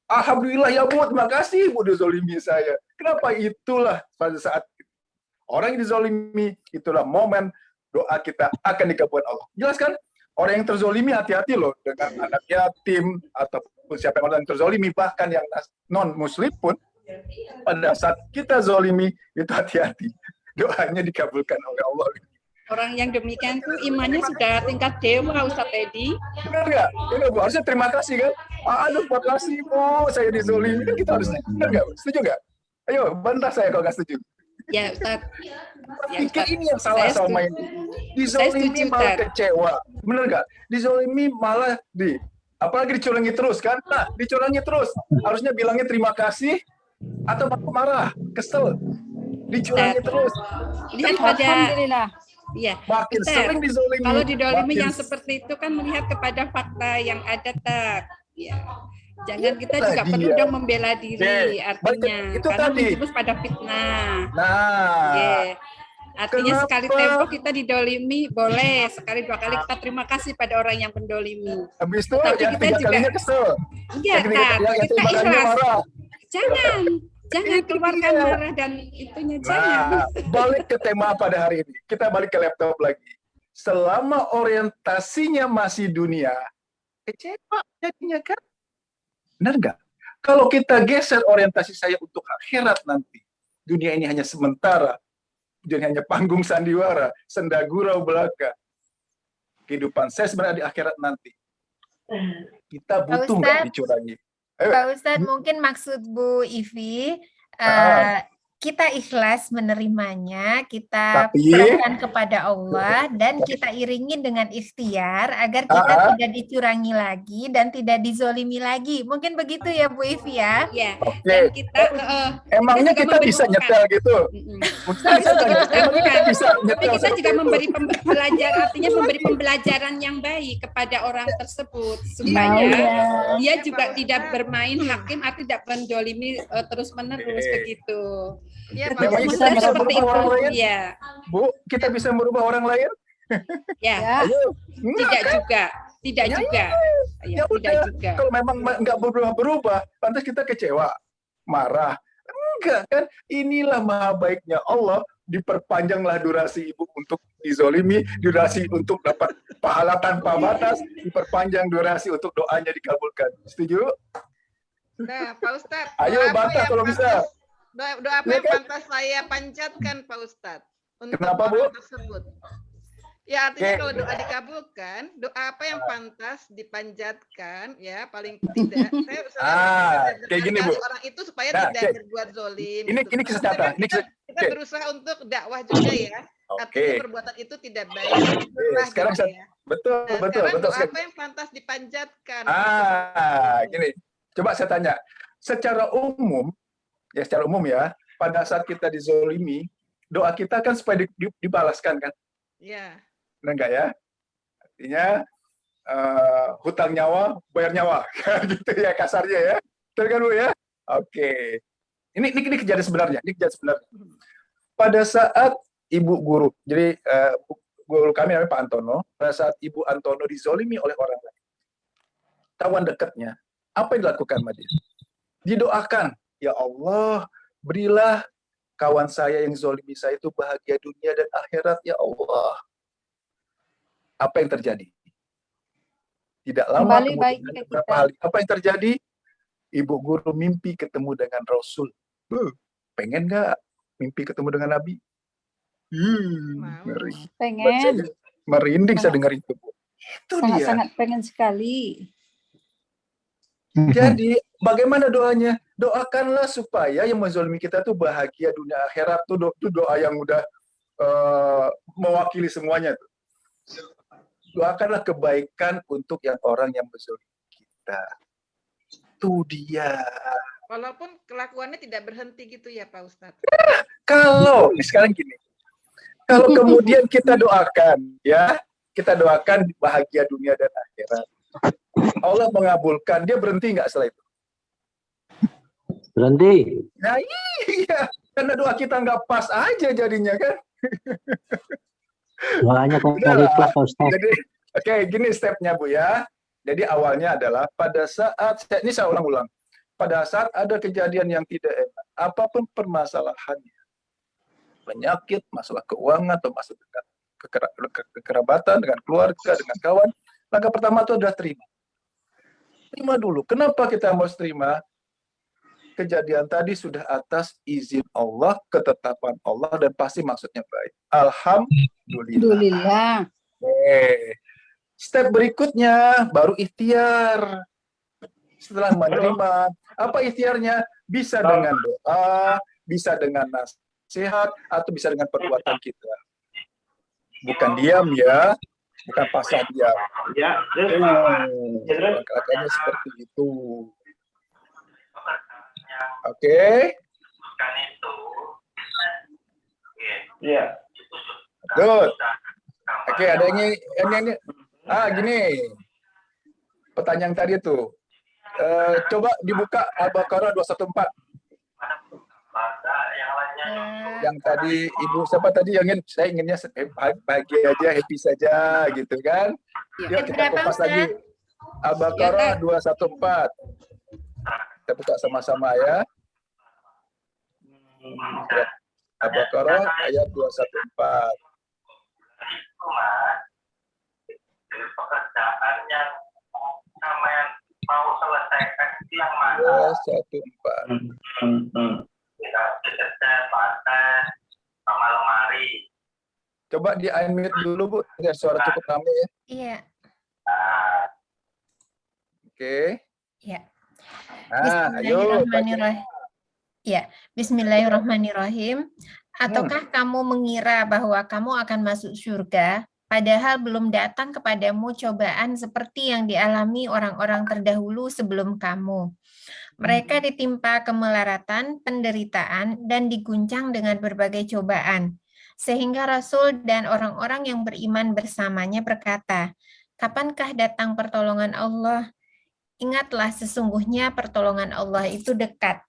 Alhamdulillah ya Bu, terima kasih Bu dizolimi saya. Kenapa? Itulah pada saat orang yang dizolimi, itulah momen doa kita akan dikabulkan Allah. Jelas kan? Orang yang terzolimi hati-hati loh dengan anak yatim ataupun siapa yang terzolimi, bahkan yang non muslim pun pada saat kita zolimi itu hati-hati. Doanya dikabulkan oleh Allah. Orang yang demikian tuh imannya sudah tingkat dewa, Ustaz Edi. Benar nggak? Benar Bu, harusnya terima kasih kan? Aduh, terima kasih Bu, saya dizolimi. Kan kita harusnya. Benar nggak? Setuju nggak? Ayo, bantah saya kalau nggak setuju. Ya, Ustaz. Ya, Pikir Ustaz. ini yang salah Saya sama setuju. ini. Saya Dizolimi setuju, malah Tat. kecewa. Benar nggak? Dizolimi malah apalagi dicurangi terus kan? Nah, dicurangi terus. Harusnya bilangnya terima kasih atau marah, kesel. Dicurangi Tat. terus. Lihat pada, Alhamdulillah. ya. Makin Ustaz, sering dizolimi. Kalau didolimi makin yang seperti itu kan melihat kepada fakta yang ada, Tat. Ya. Jangan kita Itulah juga perlu dia. dong membela diri, Oke, artinya. itu Karena tadi. menjurus pada fitnah. Nah, Ya. Artinya Kenapa? sekali tempo kita didolimi, boleh. Sekali dua kali kita terima kasih pada orang yang mendolimi. habis itu Tapi yang kita tiga juga- kalinya kesel. Iya, Yang ketiga- Tat. yang Kita tiga kalinya ikhlas. marah. Jangan Itu keluarkan dia. marah dan itunya, jangan. Nah, balik ke tema pada hari ini. Kita balik ke laptop lagi. selama orientasinya masih dunia, kecewa jadinya kan? Benar nggak? Kalau kita geser orientasi saya untuk akhirat nanti, dunia ini hanya sementara, dunia hanya panggung sandiwara, senda gurau belaka. Kehidupan saya sebenarnya di akhirat nanti. Kita butuh nggak Ustadz, dicurangi? Pak Ustadz, mungkin maksud Bu Ivi, kita ikhlas menerimanya, kita Tapi- serahkan kepada Allah, dan kita iringi dengan ikhtiar agar kita tidak dicurangi lagi dan tidak dizolimi lagi. Mungkin begitu ya Bu Ivi ya? Ya, Oke. dan kita Emangnya juga kita bisa membentukkan. nyetel gitu? Mm-mm. Mungkin bisa tanya, emangnya kita bisa Tapi nyetel kita seperti juga itu? memberi artinya memberi pembelajaran yang baik kepada orang tersebut supaya dia juga tidak bermain hakim atau tidak mendolimi terus-menerus begitu. Iya, Pak Memangnya Ustadz. kita Maksudnya bisa seperti merubah itu. orang lain? Ya, Bu, kita bisa merubah orang lain? ya, Ayo. tidak juga, tidak Ya, juga, Ya ya, tidak udah, juga. kalau memang nggak berubah-berubah, lantas kita kecewa, marah. Enggak kan? Inilah maha baiknya Allah, diperpanjanglah durasi ibu untuk dizolimi, durasi untuk dapat pahala tanpa batas, diperpanjang durasi untuk doanya dikabulkan. Setuju? Nah, Pak Ustadz, Ayo, doa apa bantah yang kalau bisa. Doa apa Iya yang kan? pantas saya panjatkan, Pak Ustadz, untuk Kenapa, Bu? orang tersebut? Ya, artinya Oke. kalau doa dikabulkan, doa apa yang pantas dipanjatkan, ya, paling tidak. Kayak gini, Bu. orang itu supaya Nah, tidak oke. berbuat zolim. Ini gitu. kisah Karena nyata. kan Ini kisah- kita oke. berusaha untuk dakwah juga ya. Artinya Oke. perbuatan itu tidak baik. Itulah Sekarang gitu saya- ya. Betul, Nah, betul, sekarang betul doa sekali. apa yang pantas dipanjatkan? Gini. Coba saya tanya. Secara umum, ya, pada saat kita dizolimi, doa kita kan supaya dibalaskan kan? Ya. Benar nggak ya? Artinya hutang nyawa, bayar nyawa, gitu ya kasarnya ya. Betul kan Bu ya? Oke. Ini kejadian sebenarnya. Ini kejadian sebenarnya. Pada saat ibu guru, jadi guru kami namanya Pak Antono, pada saat Ibu Antono dizolimi oleh orang lain, kawan dekatnya, apa yang dilakukan sama dia? Didoakan, ya Allah, berilah kawan saya yang zolimi saya itu bahagia dunia dan akhirat, ya Allah. Apa yang terjadi? Tidak lama Kembali baik kemudian, ke beberapa kita. hari, apa yang terjadi? Ibu guru mimpi ketemu dengan Rasul. Pengen nggak mimpi ketemu dengan Nabi? Mau. Ngeri. Pengen, Merinding saya dengar itu, Bu. Itu dia. sangat-sangat pengen sekali. Jadi bagaimana doanya? Doakanlah supaya yang menzalimi kita tuh bahagia dunia akhirat tuh, doa yang udah mewakili semuanya tuh. Doakanlah kebaikan untuk yang orang yang menzalimi kita. Itu dia. Walaupun kelakuannya tidak berhenti gitu ya Pak Ustadz. Kalau sekarang gini, kalau kemudian kita doakan, ya, kita doakan bahagia dunia dan akhirat. Allah mengabulkan, dia berhenti nggak setelah itu? Berhenti. Nah iya, karena doa kita nggak pas aja jadinya kan. Doanya dari ikhlas Pak Ustaz. Jadi, oke, gini stepnya Bu ya. Jadi awalnya adalah pada saat, ini saya ulang-ulang, pada saat ada kejadian yang tidak enak, apapun permasalahannya, penyakit, masalah keuangan, atau masalah dengan kekerabatan, dengan keluarga, dengan kawan, langkah pertama itu adalah terima. Terima dulu. Kenapa kita harus terima? Kejadian tadi sudah atas izin Allah, ketetapan Allah, dan pasti maksudnya baik. Alhamdulillah. Alhamdulillah. Step berikutnya baru ikhtiar. Setelah menerima, apa ikhtiarnya? Bisa dengan doa, bisa dengan nasihat, atau bisa dengan perbuatan kita. Bukan diam ya, bukan pasrah diam. Makanya seperti itu. Oke. Good. Oke, ada ini. Gini. Pertanyaan tadi tuh. Coba dibuka Al-Baqarah 214. Yang tadi Ibu siapa tadi yang saya inginnya bahagia aja, happy saja gitu kan. Yuk kita Berapa, kupas Ustaz? lagi. Al-Baqarah 214. Kita buka sama-sama ya. Al-Baqarah ayat 214. itu Mas, dari pekerjaan yang sama yang mau selesaikan itu yang mana? 214. Kita bekerja pakai sama lemari. Coba di unmute dulu Bu, biar suara cukup ramai ya. Iya. Oke. Ya. Nah, ayo. Bismillahirrahmanirrahim. Ya, Bismillahirrahmanirrahim. Ataukah kamu mengira bahwa kamu akan masuk surga, padahal belum datang kepadamu cobaan seperti yang dialami orang-orang terdahulu sebelum kamu? Mereka ditimpa kemelaratan, penderitaan, dan diguncang dengan berbagai cobaan. Sehingga Rasul dan orang-orang yang beriman bersamanya berkata, "Kapankah datang pertolongan Allah? Ingatlah sesungguhnya pertolongan Allah itu dekat."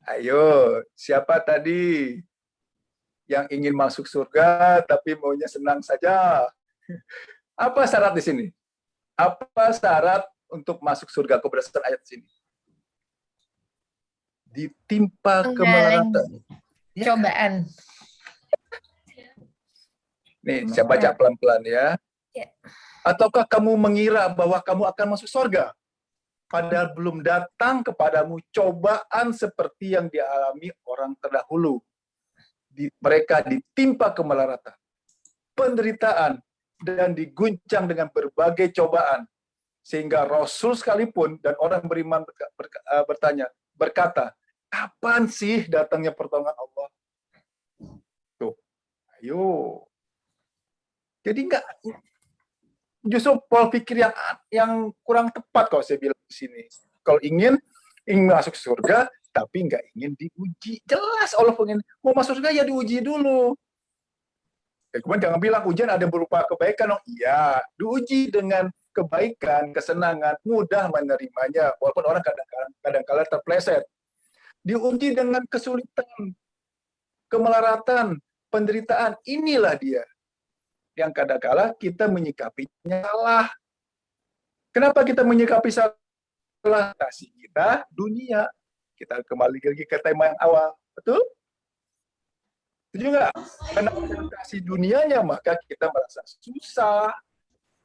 Ayo, siapa tadi yang ingin masuk surga tapi maunya senang saja? Apa syarat di sini? Apa syarat untuk masuk surga? Kau berdasarkan ayat sini. Ditimpa kemelaratan. Cobaan. Nih, saya baca pelan-pelan ya. Ya. Ataukah kamu mengira bahwa kamu akan masuk surga? Padahal belum datang kepadamu cobaan seperti yang dialami orang terdahulu. Mereka ditimpa kemelaratan, penderitaan, dan diguncang dengan berbagai cobaan. Sehingga Rasul sekalipun dan orang beriman berkata, kapan sih datangnya pertolongan Allah? Tuh, ayo. Jadi enggak, justru pola pikir yang kurang tepat kalau saya bilang di sini. Kalau ingin masuk surga, tapi nggak ingin diuji. Jelas Allah pengen mau masuk surga ya diuji dulu. Kemudian jangan bilang ujian ada berupa kebaikan. Oh iya, diuji dengan kebaikan, kesenangan, mudah menerimanya. Walaupun orang kadang-kala terpleset. Diuji dengan kesulitan, kemelaratan, penderitaan. Inilah dia yang kadang-kala kita menyikapinya salah. Kenapa kita menyikapi salah? Kasih kita dunia. Kita kembali lagi ke tema yang awal. Betul? Setuju nggak? Karena kasih dunianya, maka kita merasa susah,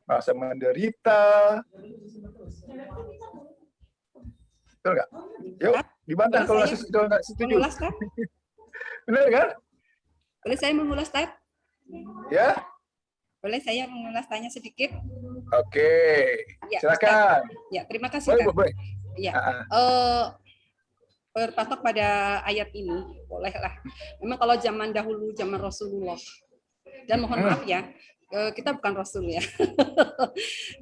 merasa menderita. Betul nggak? Yuk, gimana kalau nggak setuju? Benar kan? Boleh saya mengulas, Tat? Ya? Boleh saya mengulas tanya sedikit? Oke, Ya, silakan. Ustaz. Ya, terima kasih. Boleh. Ya, berpatok pada ayat ini, bolehlah. Memang kalau zaman dahulu, zaman Rasulullah, dan mohon maaf ya, kita bukan Rasul ya.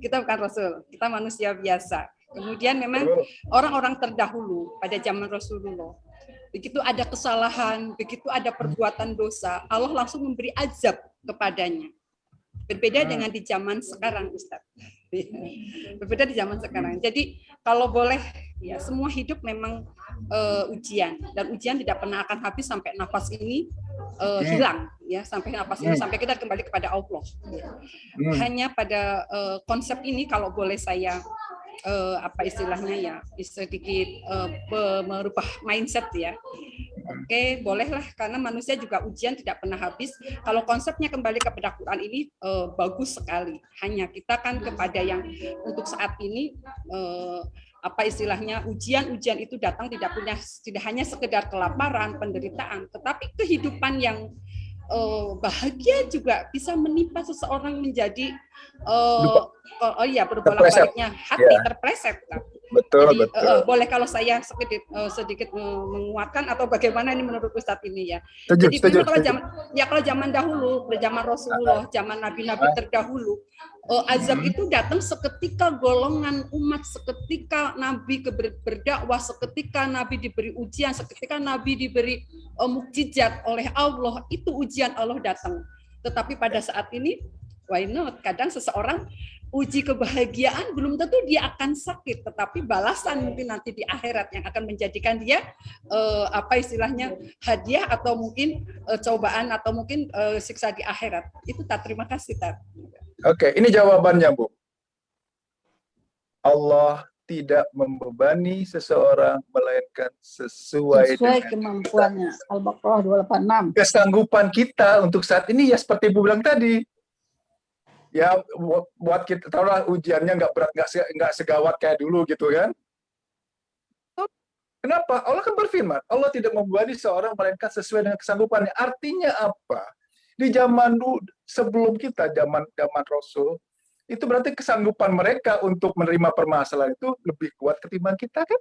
Kita bukan Rasul, kita manusia biasa. Kemudian memang orang-orang terdahulu pada zaman Rasulullah, begitu ada kesalahan, begitu ada perbuatan dosa, Allah langsung memberi azab kepadanya. Berbeda dengan di zaman sekarang, Ustaz. Berbeda di zaman sekarang. Jadi kalau boleh, ya semua hidup memang ujian, dan ujian tidak pernah akan habis sampai nafas ini hilang, ya sampai nafas ini sampai kita kembali kepada Allah. Hanya pada konsep ini kalau boleh saya apa istilahnya ya sedikit merubah mindset ya. Oke, bolehlah karena manusia juga ujian tidak pernah habis. Kalau konsepnya kembali kepada Quran ini bagus sekali. Hanya kita kan kepada yang untuk saat ini apa istilahnya ujian-ujian itu datang tidak hanya sekedar kelaparan, penderitaan, tetapi kehidupan yang bahagia juga bisa menimpa seseorang menjadi berbolak-baliknya hati terpleset. Betul, jadi, betul. Boleh kalau saya sedikit menguatkan atau bagaimana ini menurut Ustadz ini ya. Setuju. Kalau zaman dahulu, zaman Rasulullah, zaman nabi-nabi terdahulu, azab itu datang seketika golongan umat, seketika nabi berdakwah, seketika nabi diberi ujian, seketika nabi diberi mukjizat oleh Allah, itu ujian Allah datang. Tetapi pada saat ini, why not? Kadang seseorang uji kebahagiaan belum tentu dia akan sakit, tetapi balasan mungkin nanti di akhirat yang akan menjadikan dia apa istilahnya hadiah atau mungkin cobaan atau mungkin siksa di akhirat. Itu tak terima kasih, Tat. Oke, ini jawabannya, Bu. Allah tidak membebani seseorang melainkan sesuai dengan kemampuannya. Al-Baqarah 286. kesanggupan kita untuk saat ini, ya seperti Ibu bilang tadi. Ya buat kita, tahulah ujiannya nggak berat, nggak segawat kayak dulu gitu kan. Kenapa? Allah kan berfirman, Allah tidak membebani seorang melainkan sesuai dengan kesanggupannya. Artinya apa? Di zaman dulu, sebelum kita, zaman Rasul, itu berarti kesanggupan mereka untuk menerima permasalahan itu lebih kuat ketimbang kita kan?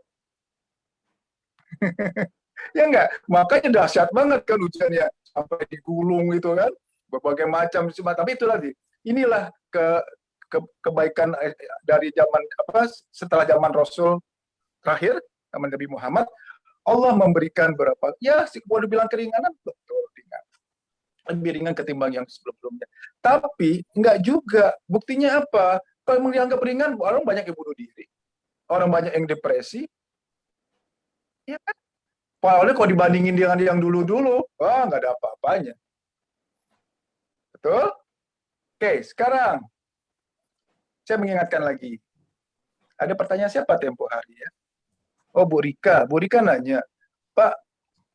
Ya enggak? Makanya dahsyat banget kan ujiannya, sampai digulung gitu kan, berbagai macam. Tapi itu tadi, inilah kebaikan dari zaman setelah zaman Rasul terakhir, zaman Nabi Muhammad. Allah memberikan berapa, ya boleh dibilang keringanan, betul ringan, lebih ringan ketimbang yang sebelum-sebelumnya. Tapi enggak juga. Buktinya apa? Kalau memang dianggap ringan, orang banyak yang bunuh diri, orang banyak yang depresi. Ya kan? Paling kalau dibandingin dengan yang dulu-dulu, wah nggak ada apa-apanya. Betul? Oke, sekarang saya mengingatkan lagi. Ada pertanyaan siapa tempo hari ya? Oh, Bu Rika. Bu Rika nanya, Pak,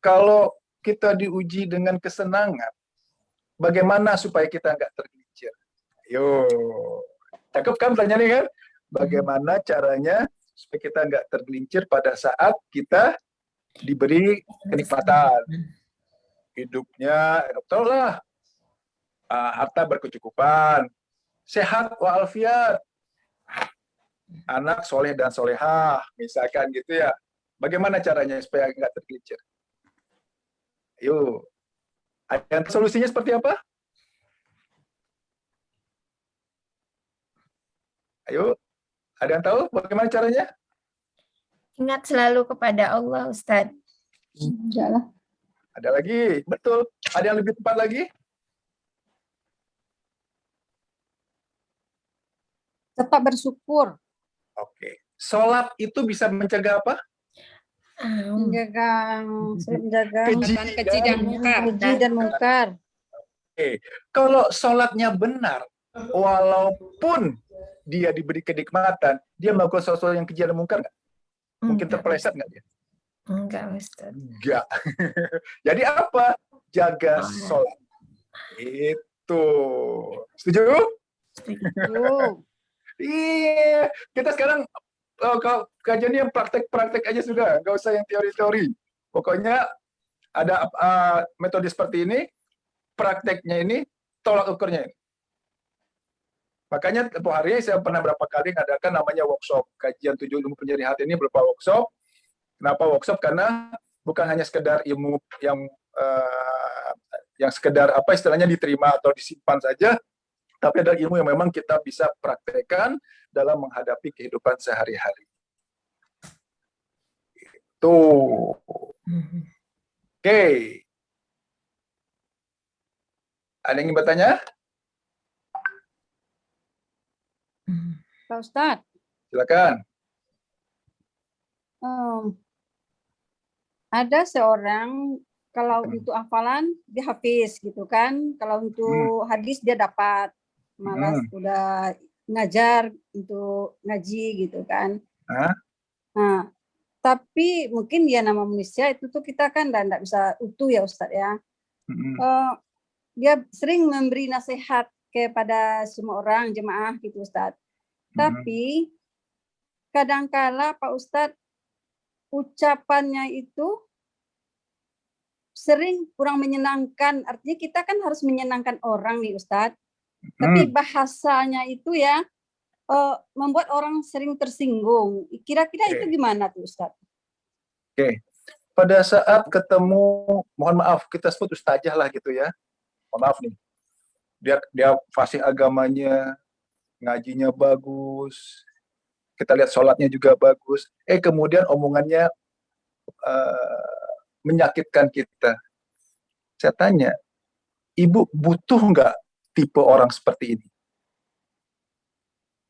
kalau kita diuji dengan kesenangan, bagaimana supaya kita nggak tergelincir? Yo, cakep kan pertanyaannya kan? Bagaimana caranya supaya kita nggak tergelincir pada saat kita diberi kenikmatan hidupnya, betul lah, harta berkecukupan, sehat walafiat, anak soleh dan solehah, misalkan gitu ya. Bagaimana caranya supaya nggak tergelincir? Ayo, ada solusinya seperti apa? Ayo, ada yang tahu bagaimana caranya? Ingat selalu kepada Allah, Ustadz. Jalan. Ada lagi, betul. Ada yang lebih tepat lagi? Tetap bersyukur. Oke. Sholat itu bisa mencegah apa? Menjaga keji dan mungkar. keji dan mungkar. Oke. Kalau sholatnya benar, walaupun dia diberi kenikmatan, dia melakukan sesuatu yang keji dan mungkar nggak? Mungkin terpeleset nggak dia? Enggak, Ustaz. Enggak. Jadi apa? Jaga sholat. Itu. Setuju? Tuh. Iya. Kita sekarang kajiannya yang praktek-praktek aja sudah. Nggak usah yang teori-teori. Pokoknya ada metode seperti ini, prakteknya ini, tolak ukurnya ini. Makanya tempoh hari saya pernah berapa kali ngadakan namanya workshop. Kajian 7 ilmu pencari hati ini berupa workshop. Kenapa workshop? Karena bukan hanya sekedar ilmu yang sekedar apa istilahnya diterima atau disimpan saja, tapi ada ilmu yang memang kita bisa praktekkan dalam menghadapi kehidupan sehari-hari. Tuh. Oke. Ada yang ingin bertanya? Pak Ustadz, Silakan. ada seorang kalau untuk hafalan dia hafiz gitu kan, kalau untuk hadis dia dapat, malas udah ngajar untuk ngaji gitu kan. Nah, tapi mungkin dia nama manusia itu tuh kita kan tidak bisa utuh ya Ustadz ya. Dia sering memberi nasihat kepada semua orang jemaah gitu Ustadz. Tapi kadangkala Pak Ustadz ucapannya itu sering kurang menyenangkan. Artinya kita kan harus menyenangkan orang nih Ustadz. Tapi bahasanya itu ya membuat orang sering tersinggung. Kira-kira itu gimana tuh Ustadz? Oke. Pada saat ketemu, mohon maaf kita sebut ustazah lah gitu ya. Mohon maaf nih. Dia fasih agamanya, ngajinya bagus, kita lihat sholatnya juga bagus, kemudian omongannya menyakitkan kita. Saya tanya, Ibu butuh nggak tipe orang seperti ini?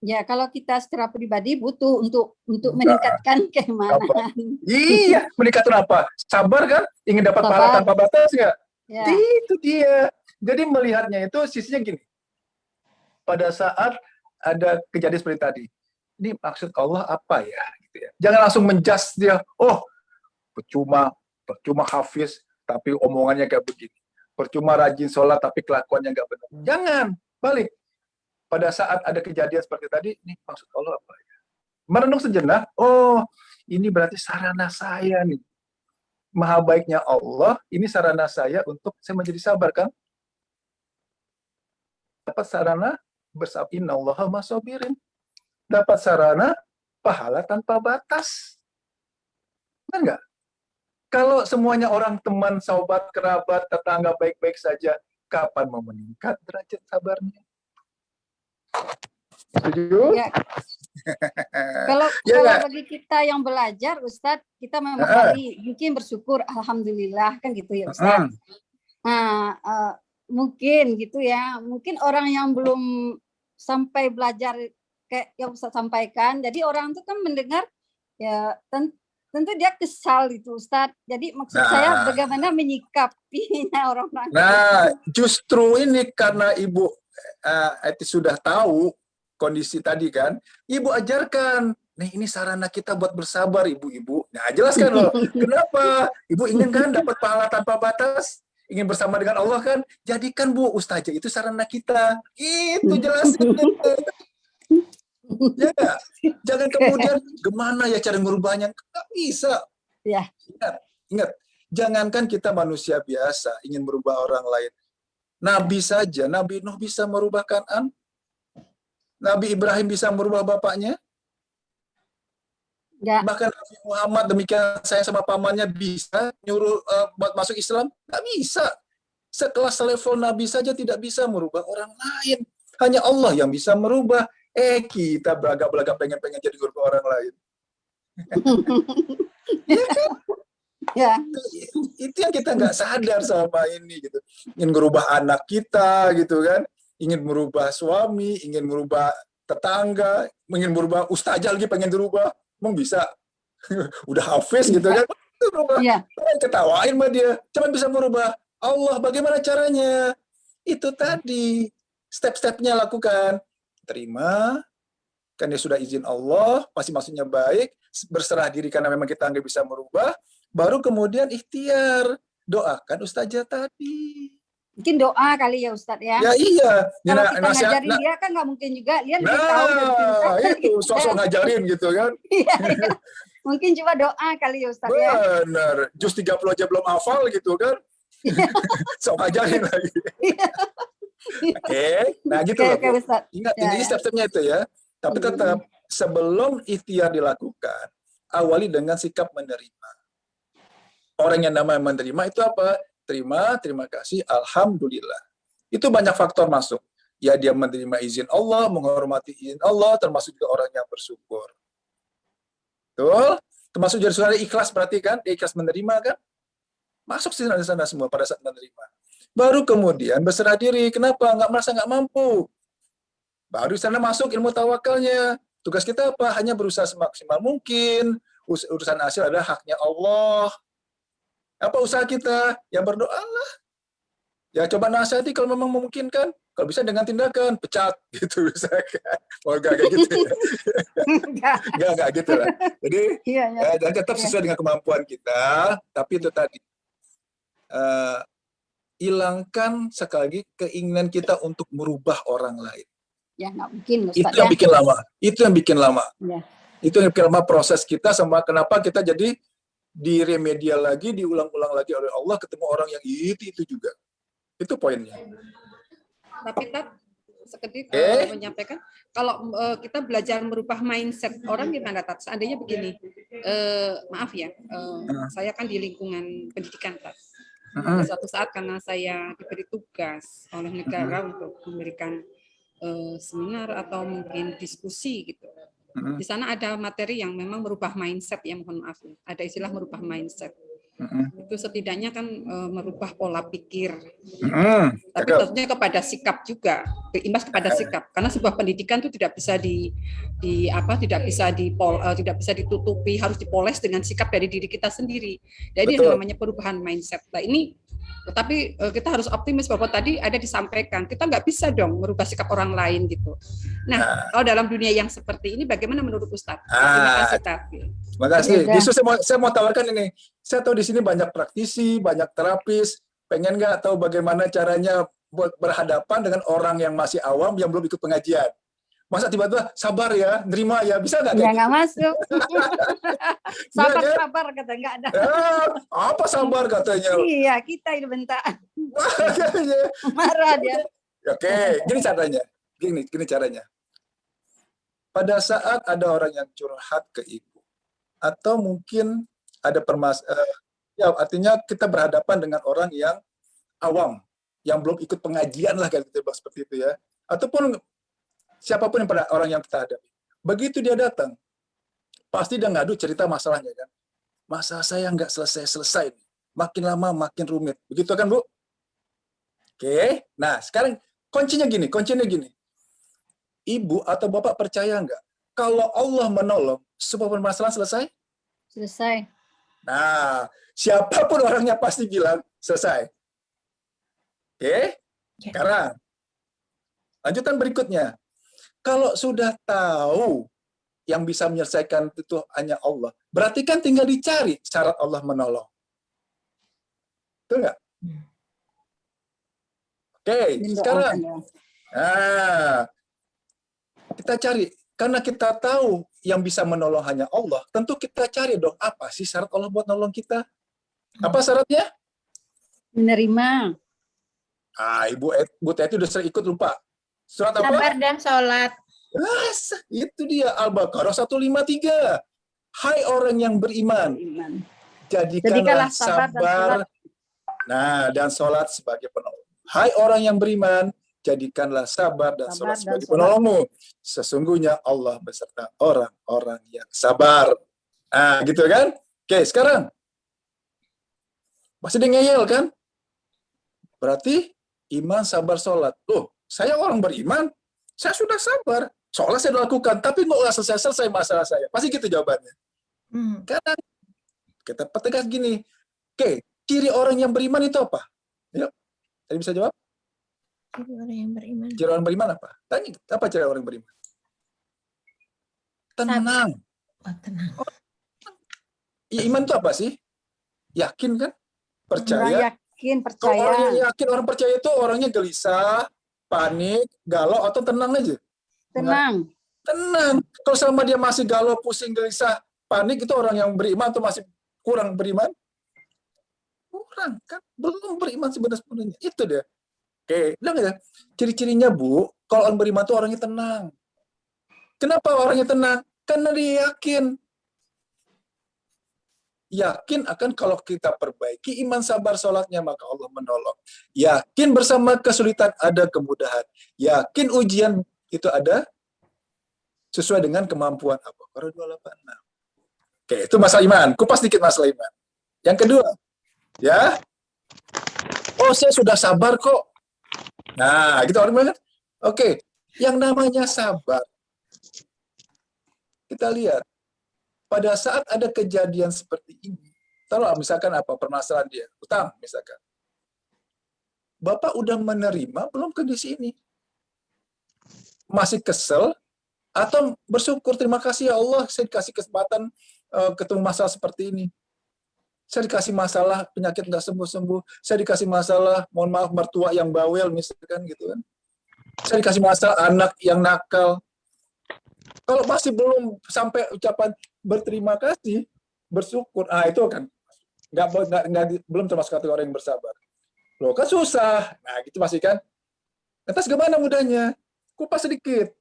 Ya, kalau kita secara pribadi butuh untuk meningkatkan keimanan. Iya, meningkatkan apa? Sabar kan? Ingin dapat pahala tanpa batas nggak? Ya. Itu dia. Jadi melihatnya itu sisinya gini. Pada saat ada kejadian seperti tadi, ini maksud Allah apa ya? Gitu ya. Jangan langsung menjudge dia, oh percuma hafiz, tapi omongannya kayak begini. Percuma rajin sholat, tapi kelakuannya nggak benar. Jangan, balik. Pada saat ada kejadian seperti tadi, ini maksud Allah apa ya? Merenung sejenak, oh ini berarti sarana saya nih. Maha baiknya Allah, ini sarana saya untuk saya menjadi sabar kan? Dapat sarana bersabar, innallaha masabirin. Dapat sarana pahala tanpa batas. Benar nggak? Kalau semuanya orang teman, sahabat, kerabat, tetangga baik-baik saja, kapan mau meningkat derajat sabarnya? Setuju? Ya. Kalau Ya, kalau ya. bagi kita yang belajar, Ustadz, kita memang hari mungkin bersyukur, alhamdulillah kan gitu ya, Ustadz. Nah, mungkin gitu ya, mungkin orang yang belum sampai belajar kayak yang Ustadz sampaikan, jadi orang itu kan mendengar ya tentu dia kesal itu, Ustadz. Jadi maksud saya bagaimana menyikapinya orang-orang. Nah, justru ini karena Ibu Eti sudah tahu kondisi tadi kan, Ibu ajarkan, nih ini sarana kita buat bersabar Ibu-ibu. Nah, jelaskan loh, kenapa? Ibu ingin kan dapat pahala tanpa batas? Ingin bersama dengan Allah kan? Jadikan Bu, Ustazah itu sarana kita. Itu jelasin. Ya, jangan kemudian gimana ya cara merubahnya? Nggak bisa. Ya. Ingat, jangankan kita manusia biasa ingin merubah orang lain. Nabi saja, Nabi Nuh bisa merubah Kan'an. Nabi Ibrahim bisa merubah bapaknya. Ya. Bahkan Nabi Muhammad demikian sayang sama pamannya bisa nyuruh buat masuk Islam. Nggak bisa. Sekelas level Nabi saja tidak bisa merubah orang lain. Hanya Allah yang bisa merubah. Kita belagak-belagak pengen jadi guru orang lain. Ya kan? Ya. Itu yang kita nggak sadar sama ini gitu. Ingin merubah anak kita gitu kan, ingin merubah suami, ingin merubah tetangga, ingin merubah ustazah lagi pengen dirubah, emang bisa? Udah hafiz gitu kan? Iya. Ketawain sama dia, cuman bisa merubah Allah. Bagaimana caranya? Itu tadi step-stepnya lakukan. Terima, kan dia sudah izin Allah, pasti maksudnya baik, berserah diri karena memang kita nggak bisa merubah, baru kemudian ikhtiar, doakan ustazah tadi. Mungkin doa kali ya Ustadz ya. Ya iya. Kalau kita ngajarin dia kan nggak mungkin juga, dia lebih tahu dan pintar. Itu sosok ngajarin gitu kan. Iya, iya. Mungkin cuma doa kali ya Ustadz ya. Benar, jus 30 aja belum hafal gitu kan. Sok ngajarin lagi. Oke, nah gitu loh. Oke, Ustadz. Ingat, Ya, ini step-stepnya itu ya. Tapi tetap sebelum ikhtiar dilakukan, awali dengan sikap menerima. Orang yang namanya menerima itu apa? Terima kasih, alhamdulillah. Itu banyak faktor masuk. Ya dia menerima izin Allah, menghormati izin Allah, termasuk juga orang yang bersyukur. Betul? Termasuk jadi saudara ikhlas berarti kan? Ikhlas menerima kan? Masuk sih di sana semua pada saat menerima. Baru kemudian berserah diri. Kenapa? Nggak merasa nggak mampu. Baru di sana masuk ilmu tawakalnya. Tugas kita apa? Hanya berusaha semaksimal mungkin. Urusan hasil adalah haknya Allah. Apa usaha kita? Ya berdoalah. Ya coba nasihati kalau memang memungkinkan. Kalau bisa dengan tindakan, pecat gitu misalkan. Oh enggak kayak gitu ya. Enggak gitu lah. Jadi ya, tetap sesuai dengan kemampuan kita. Tapi itu tadi. Hilangkan sekali lagi keinginan kita untuk merubah orang lain. Ya, nggak mungkin, Ustaz, itu yang bikin lama. Itu yang bikin lama. Ya. Itu yang bikin lama proses kita sama kenapa kita jadi diremedial lagi, diulang-ulang lagi oleh Allah, ketemu orang yang itu juga. Itu poinnya. Tapi Tat, sekedip menyampaikan, kalau kita belajar merubah mindset orang gimana Tat? Seandainya begini, maaf ya, saya kan di lingkungan pendidikan Tat. Suatu saat karena saya diberi tugas oleh negara untuk memberikan seminar atau mungkin diskusi gitu. Di sana ada materi yang memang merubah mindset ya, mohon maaf. Ada istilah merubah mindset. Itu setidaknya kan merubah pola pikir. Tapi tentunya kepada sikap juga, berimbas kepada sikap. Karena sebuah pendidikan itu tidak bisa tidak bisa ditutupi, harus dipoles dengan sikap dari diri kita sendiri. Jadi yang namanya perubahan mindset. Nah, ini Tetapi kita harus optimis bahwa tadi ada disampaikan, kita nggak bisa dong merubah sikap orang lain gitu. Nah, kalau dalam dunia yang seperti ini, bagaimana menurut Ustadz? Terima kasih, Tapi. Terima kasih. Beda. Justru saya mau tawarkan ini. Saya tahu di sini banyak praktisi, banyak terapis. Pengen nggak tahu bagaimana caranya berhadapan dengan orang yang masih awam yang belum ikut pengajian? Masa tiba-tiba sabar ya, nerima ya, bisa nggak? Ya nggak masuk. Nggak, kan? Sabar kata nggak ada. Apa sabar katanya? Iya, kita ini bentar marah dia. Oke, gini caranya. Gini caranya. Pada saat ada orang yang curhat ke ibu, atau mungkin ada ya artinya kita berhadapan dengan orang yang awam, yang belum ikut pengajian lah kayak gitu, seperti itu ya. Ataupun siapapun yang pada orang yang kita hadapi. Begitu dia datang, pasti dia ngadu cerita masalahnya kan. Masalah saya nggak selesai-selesai. Makin lama makin rumit. Begitu kan, Bu? Oke. Nah, sekarang kuncinya gini. Ibu atau Bapak percaya nggak? Kalau Allah menolong, semua masalah selesai? Selesai. Nah, siapapun orangnya pasti bilang selesai. Oke? Sekarang, lanjutan berikutnya. Kalau sudah tahu yang bisa menyelesaikan itu hanya Allah, berarti kan tinggal dicari syarat Allah menolong. Betul nggak? Oke, sekarang. Nah, kita cari. Karena kita tahu yang bisa menolong hanya Allah, tentu kita cari dong, apa sih syarat Allah buat nolong kita? Apa syaratnya? Menerima. Ibu Teti udah sering ikut lupa. Surat apa? Sabar dan sholat. Itu dia Al-Baqarah 153. Hai orang yang beriman, jadikanlah sabar. Dan sholat sebagai penolong. Hai orang yang beriman, jadikanlah sabar dan sholat sebagai penolongmu. Sesungguhnya Allah beserta orang-orang yang sabar. Nah, gitu kan? Oke, sekarang. Masih ngeyel kan? Berarti iman, sabar, sholat. Loh, saya orang beriman, saya sudah sabar. Sholat saya lakukan, tapi nggak selesai masalah saya. Pasti gitu jawabannya. Karena kita pertegas gini. Oke, ciri orang yang beriman itu apa? Yuk, tadi bisa jawab? Ciri orang yang beriman. Ciri orang beriman apa? Tanya, apa ciri orang beriman? Tenang. Tenang. Ya, iman itu apa sih? Yakin kan? Percaya. Percaya. Orang yang yakin, orang percaya itu orangnya gelisah, panik, galau, atau tenang aja? Tenang. Tenang. Kalau selama dia masih galau, pusing, gelisah, panik, itu orang yang beriman atau masih kurang beriman? Kurang kan? Belum beriman sebenarnya. Itu dia. Oke, bilang ya. Ciri-cirinya, Bu, kalau orang beriman itu orangnya tenang. Kenapa orangnya tenang? Karena dia yakin. Yakin akan kalau kita perbaiki iman, sabar, sholatnya, maka Allah menolong. Yakin bersama kesulitan ada kemudahan. Yakin ujian itu ada sesuai dengan kemampuan Al-Baqarah 286. Oke, itu masalah iman. Kupas sedikit masalah iman. Yang kedua, ya. Oh, saya sudah sabar kok. Nah, gitu orang banget. Oke, yang namanya sabar. Kita lihat, pada saat ada kejadian seperti ini, taruh misalkan apa permasalahan dia, utang misalkan. Bapak udah menerima belum kondisi ini? Masih kesel atau bersyukur, terima kasih ya Allah, saya dikasih kesempatan ketemu masalah seperti ini. Saya dikasih masalah penyakit nggak sembuh-sembuh, saya dikasih masalah, mohon maaf, mertua yang bawel misalkan gitu kan. Saya dikasih masalah anak yang nakal. Kalau masih belum sampai ucapan berterima kasih, bersyukur, itu kan belum termasuk kategori orang yang bersabar. Loh kan susah. Nah gitu masih kan. Lantas gimana mudahnya? Kupas sedikit.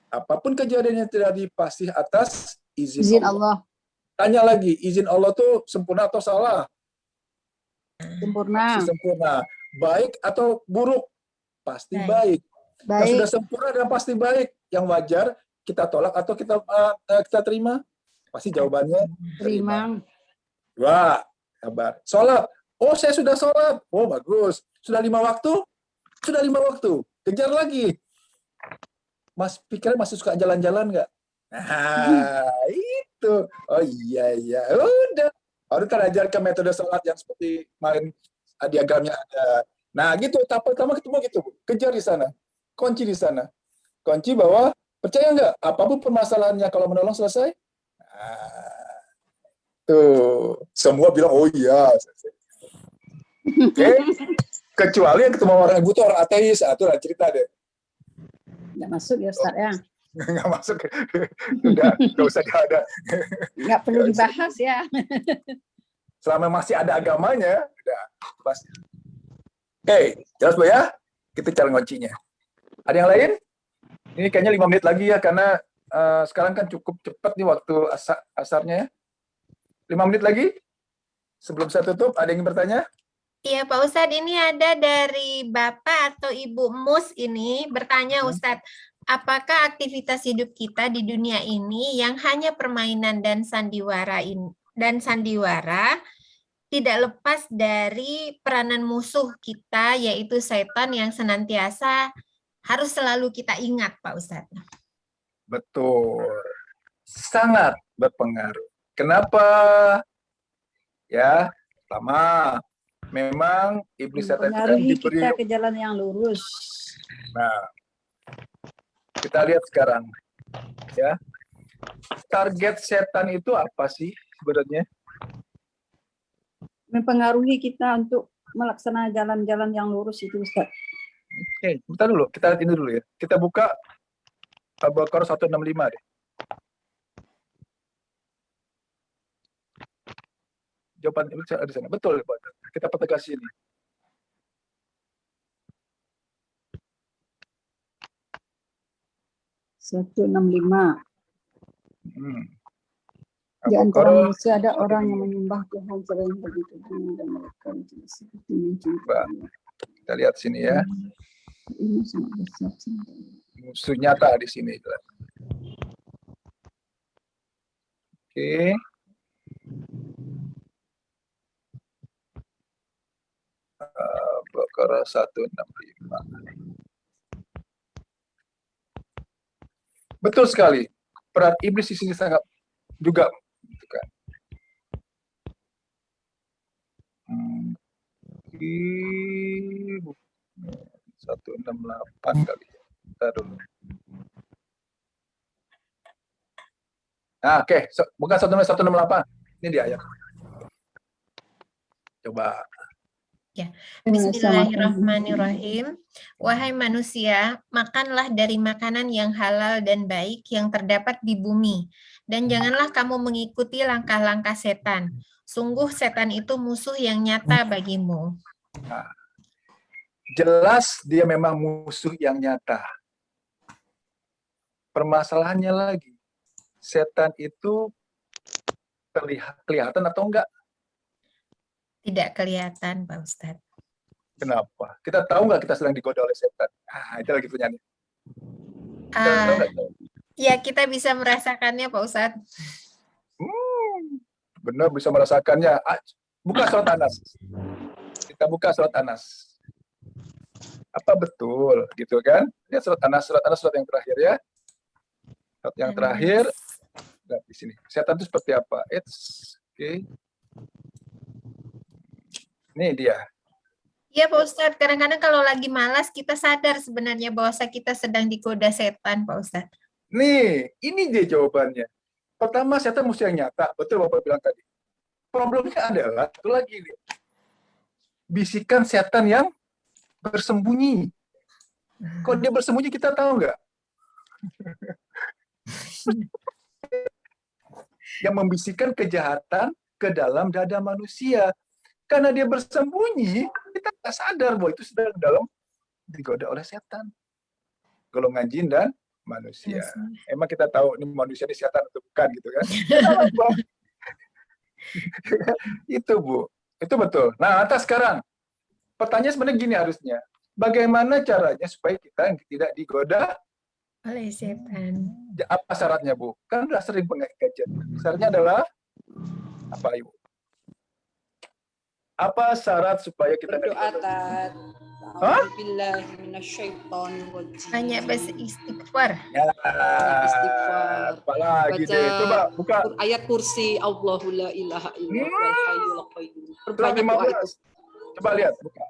Apapun kejadian yang terjadi pasti atas izin Allah. Tanya lagi, izin Allah tuh sempurna atau salah? Sempurna. Sempurna. Baik atau buruk? Pasti baik. Yang sudah sempurna dan pasti baik. Yang wajar kita tolak atau kita terima? Pasti jawabannya terima. Wah, sabar. Sholat. Oh, saya sudah sholat. Oh, bagus. Sudah 5 waktu? Sudah 5 waktu. Kejar lagi. Mas pikirnya masih suka jalan-jalan nggak? Nah, itu. Oh iya. Udah. Baru kita ajarkan metode sholat yang seperti kemarin diagramnya ada. Nah, gitu. Tahap pertama ketemu gitu, Bu. Kejar di sana. Kunci di sana. Kunci bahwa percaya nggak? Apapun permasalahannya kalau menolong selesai. Nah, tuh. Semua bilang, oh iya. Oke. Kecuali yang ketemu orang yang butuh, orang ateis. Itu lah cerita deh. Nggak masuk ya Ustaz ya. Nggak masuk. Udah, nggak usah ada. Nggak perlu dibahas ya. Selama masih ada agamanya, udah pasti. Oke, jelas Bu ya? Kita cara ngoncinya. Ada yang lain? Ini kayaknya 5 menit lagi ya, karena sekarang kan cukup cepat nih waktu asarnya ya. 5 menit lagi? Sebelum saya tutup, ada yang ingin bertanya? Iya Pak Ustadz, ini ada dari Bapak atau Ibu Mus ini bertanya Ustadz, apakah aktivitas hidup kita di dunia ini yang hanya permainan dan sandiwara tidak lepas dari peranan musuh kita, yaitu setan yang senantiasa harus selalu kita ingat, Pak Ustadz. Betul. Sangat berpengaruh. Kenapa? Ya, pertama, memang iblis setan itu kan Mempengaruhi diberi. kita ke jalan yang lurus. Nah, kita lihat sekarang. Ya, target setan itu apa sih sebenarnya? Mempengaruhi kita untuk melaksanakan jalan-jalan yang lurus itu Ustaz. Oke, bentar dulu. Kita lihat ini dulu ya. Kita buka Al-Baqarah 165 deh. Jawaban itu ada di sana. Betul, Pak. Kita pertegas ini. Satu 165. Di antara Al-Baqarah, manusia ada orang yang menyembah Tuhan selain begitu dan mereka tidak seperti mencintai. kita lihat sini ya. Ini sangat besar. Musuh nyata di sini. Oke. Al-Baqarah 165. Betul sekali. Peran iblis di sini sangat juga. Gitu kan. 168 kali. Bentar dulu. Nah, oke. Bukan 168. Ini di ayat. Coba. Ya. Bismillahirrahmanirrahim. Wahai manusia, makanlah dari makanan yang halal dan baik yang terdapat di bumi, dan janganlah kamu mengikuti langkah-langkah setan. Sungguh setan itu musuh yang nyata bagimu. Nah, jelas dia memang musuh yang nyata. Permasalahannya lagi, setan itu kelihatan atau enggak? Tidak kelihatan, Pak Ustadz. Kenapa? Kita tahu nggak kita sedang digoda oleh setan? Itu lagi pertanyaannya. Ya, kita bisa merasakannya, Pak Ustadz. Benar, bisa merasakannya. Buka surat Anas. Kita buka surat Anas. Apa betul, gitu kan? Lihat surat Anas surat yang terakhir ya. Surat yang terakhir. Lihat di sini. Setan itu seperti apa? Oke. Ini dia. Iya Pak Ustadz, kadang-kadang kalau lagi malas kita sadar sebenarnya bahwa kita sedang digoda setan, Pak Ustadz. Nih, ini dia jawabannya. Pertama, setan musuh yang nyata. Betul Bapak bilang tadi. Problemnya adalah, itu lagi nih, bisikan setan yang bersembunyi. Kok dia bersembunyi kita tahu nggak? Yang membisikkan kejahatan ke dalam dada manusia. Karena dia bersembunyi, kita nggak sadar bahwa itu sedang dalam digoda oleh setan. Golongan jin dan manusia. Emang kita tahu ini manusia ini setan atau bukan gitu kan? Itu Bu, itu betul. Nah, atas sekarang pertanyaan sebenarnya gini harusnya, bagaimana caranya supaya kita tidak digoda oleh setan? Apa syaratnya Bu? Kan udah sering pengajian. Syaratnya adalah apa Ibu? Apa syarat supaya kita berdoa tat. Banyak beristighfar. Ya, Istighfar. apalagi deh. Coba buka ayat kursi Allahu la ilaha illa huwal hayyul qayyum. Perbanyak Banyak doa itu. Coba lihat, buka.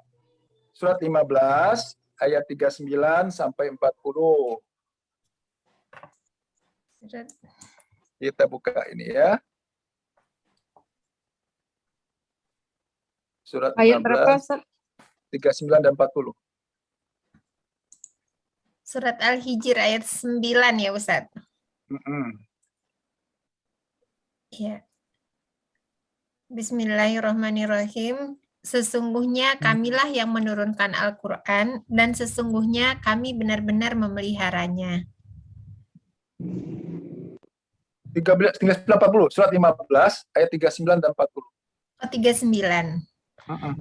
Surat 15 ayat 39 sampai 40. Kita buka ini ya. Surat Ayat berapa, 15, Ustaz? 39 dan 40. Surat Al-Hijr ayat 9 ya Ustaz. Ya. Bismillahirrahmanirrahim. Sesungguhnya kamilah yang menurunkan Al-Quran dan sesungguhnya kami benar-benar memeliharanya. 40, surat 15 ayat 39 dan 40. Oh, 39.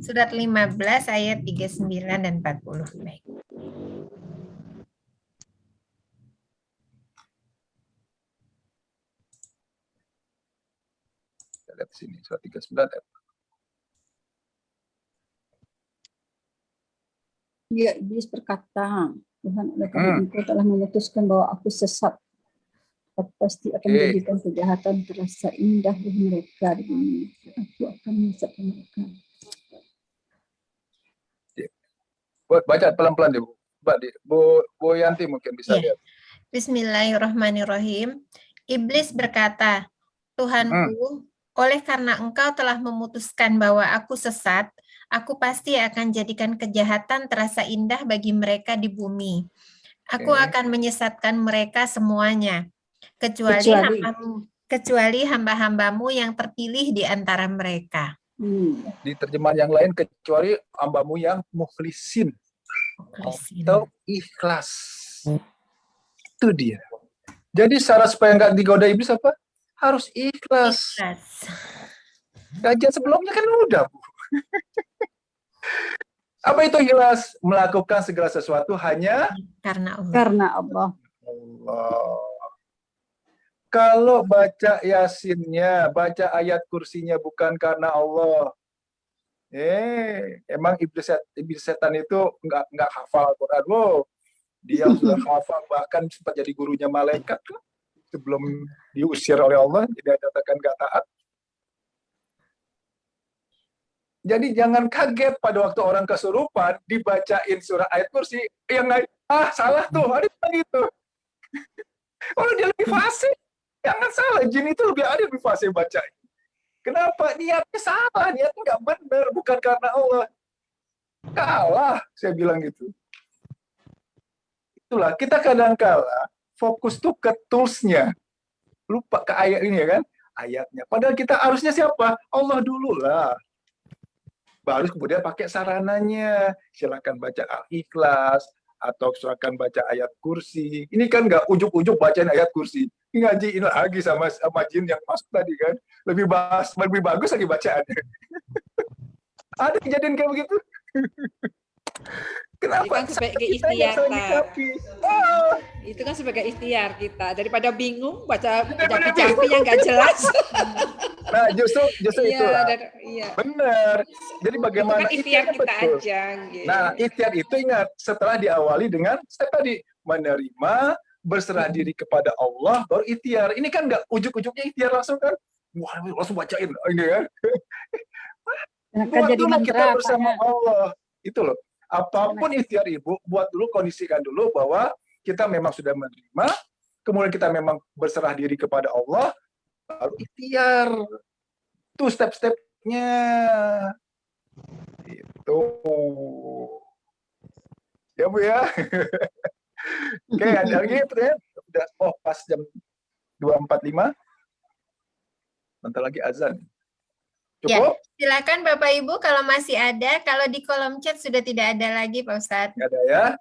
Surat 15 ayat 39 dan 40. Baik. Kita lihat di sini, surat 39 ayat. Ya, iblis berkata, Tuhan, oleh karena Engkau telah memutuskan bahwa aku sesat, aku pasti akan menjadikan kejahatan terasa indah bagi mereka di bumi. Aku akan menyesatkan mereka. Baca pelan-pelan deh, Bu. Bu Yanti mungkin bisa lihat. Bismillahirrahmanirrahim. Iblis berkata, Tuhanku, oleh karena Engkau telah memutuskan bahwa aku sesat, aku pasti akan jadikan kejahatan terasa indah bagi mereka di bumi. Aku akan menyesatkan mereka semuanya, kecuali hamba-hambamu yang terpilih di antara mereka. Di terjemahan yang lain, kecuali hambamu yang mukhlisin atau ikhlas. Itu dia. Jadi syarat supaya nggak digoda iblis apa? Harus ikhlas. Kajian sebelumnya kan udah, Bu. Apa itu ikhlas? Melakukan segala sesuatu hanya karena Allah. Karena Allah. Kalau baca Yasinnya, baca ayat kursinya bukan karena Allah. Emang iblis setan itu nggak hafal Al-Quran, wow. Dia sudah hafal, bahkan sempat jadi gurunya malaikat kan? Sebelum diusir oleh Allah, dia katakan nggak taat. Jadi jangan kaget pada waktu orang kesurupan dibacain surah ayat kursi yang salah tuh, ada gitu. Oh, dia lebih fasih. Jangan salah, jin itu lebih fasih bacain. Kenapa? Niatnya salah, niatnya nggak benar, bukan karena Allah. Kalah, saya bilang gitu. Itulah, kita kadang-kala fokus tuh ke tools-nya. Lupa ke ayat ini ya kan? Ayatnya. Padahal kita harusnya siapa? Allah dulu lah. Baru kemudian pakai sarananya. Silakan baca Al-Ikhlas, atau silakan baca ayat kursi. Ini kan nggak ujuk-ujuk bacain ayat kursi. Ngajiin lagi sama jin yang masuk tadi kan. Lebih bagus lagi bacaannya. Ada kejadian kayak begitu? Kenapa? Itu kan sebagai ikhtiar, itu kan sebagai ikhtiar kita. Daripada bingung baca capi yang nggak jelas. Nah, justru itulah. Iya. Benar. Jadi bagaimana itu kan ikhtiar kita aja. Gitu. Nah, ikhtiar itu ingat setelah diawali dengan saya tadi menerima, berserah diri kepada Allah, baru ikhtiar. Ini kan nggak ujuk-ujuknya ikhtiar langsung kan? Wah, langsung bacain ini kan. Buat dulu kita bersama Allah. Itu loh. Apapun ikhtiar Ibu, buat dulu, kondisikan dulu bahwa kita memang sudah menerima, kemudian kita memang berserah diri kepada Allah, baru ikhtiar. Itu step-stepnya. Itu. Ya Bu ya. Oke, ada lagi pertanyaan? Udah, pas jam 2.45. Bentar lagi azan. Cukup? Ya, silakan Bapak Ibu kalau masih ada. Kalau di kolom chat sudah tidak ada lagi Pak Ustadz. Ada ya?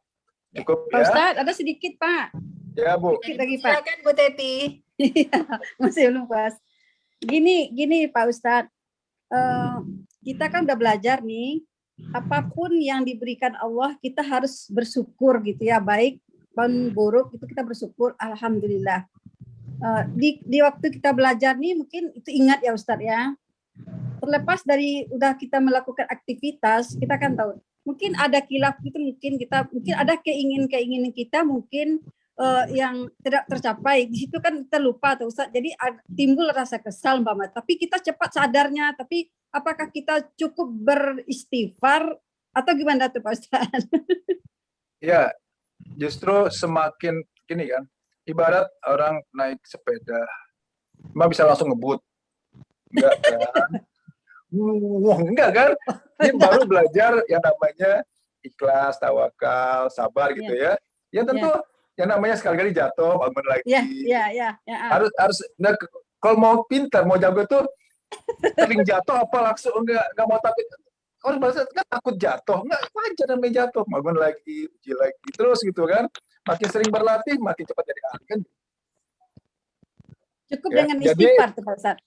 Cukup Pak ya? Ustadz, ada sedikit Pak. Ya Bu. Sedikit lagi Pak. Silakan Bu Teti. Masih belum pas. Gini Pak Ustadz. Kita kan udah belajar nih. Apapun yang diberikan Allah kita harus bersyukur gitu ya. Baik maupun buruk itu kita bersyukur. Alhamdulillah. Di waktu kita belajar nih mungkin itu ingat ya Ustadz ya. Terlepas dari udah kita melakukan aktivitas, kita kan tahu mungkin ada khilaf gitu, mungkin ada keinginan kita mungkin yang tidak tercapai, di situ kan kita lupa tuh Ustaz. Jadi timbul rasa kesal umpama, tapi kita cepat sadarnya. Tapi apakah kita cukup beristighfar atau gimana tuh Pak Ustaz? Ya, justru semakin gini kan, ibarat orang naik sepeda, emang bisa langsung ngebut, enggak kan? Enggak kan? Ini baru belajar yang namanya ikhlas, tawakal, sabar gitu ya. Ya tentu yang namanya sekali-kali jatuh, bangun lagi. Iya. Harus nah, kalau mau pintar, mau jago tuh sering jatuh apa langsung enggak mau takut. Orang bahasa kan takut jatuh, enggak wajar namanya jatuh, bangun lagi, uji lagi, terus gitu kan. Makin sering berlatih, makin cepat jadi ahli kan. Cukup Ya, dengan jadi- istighfar tuh Pak Ustaz.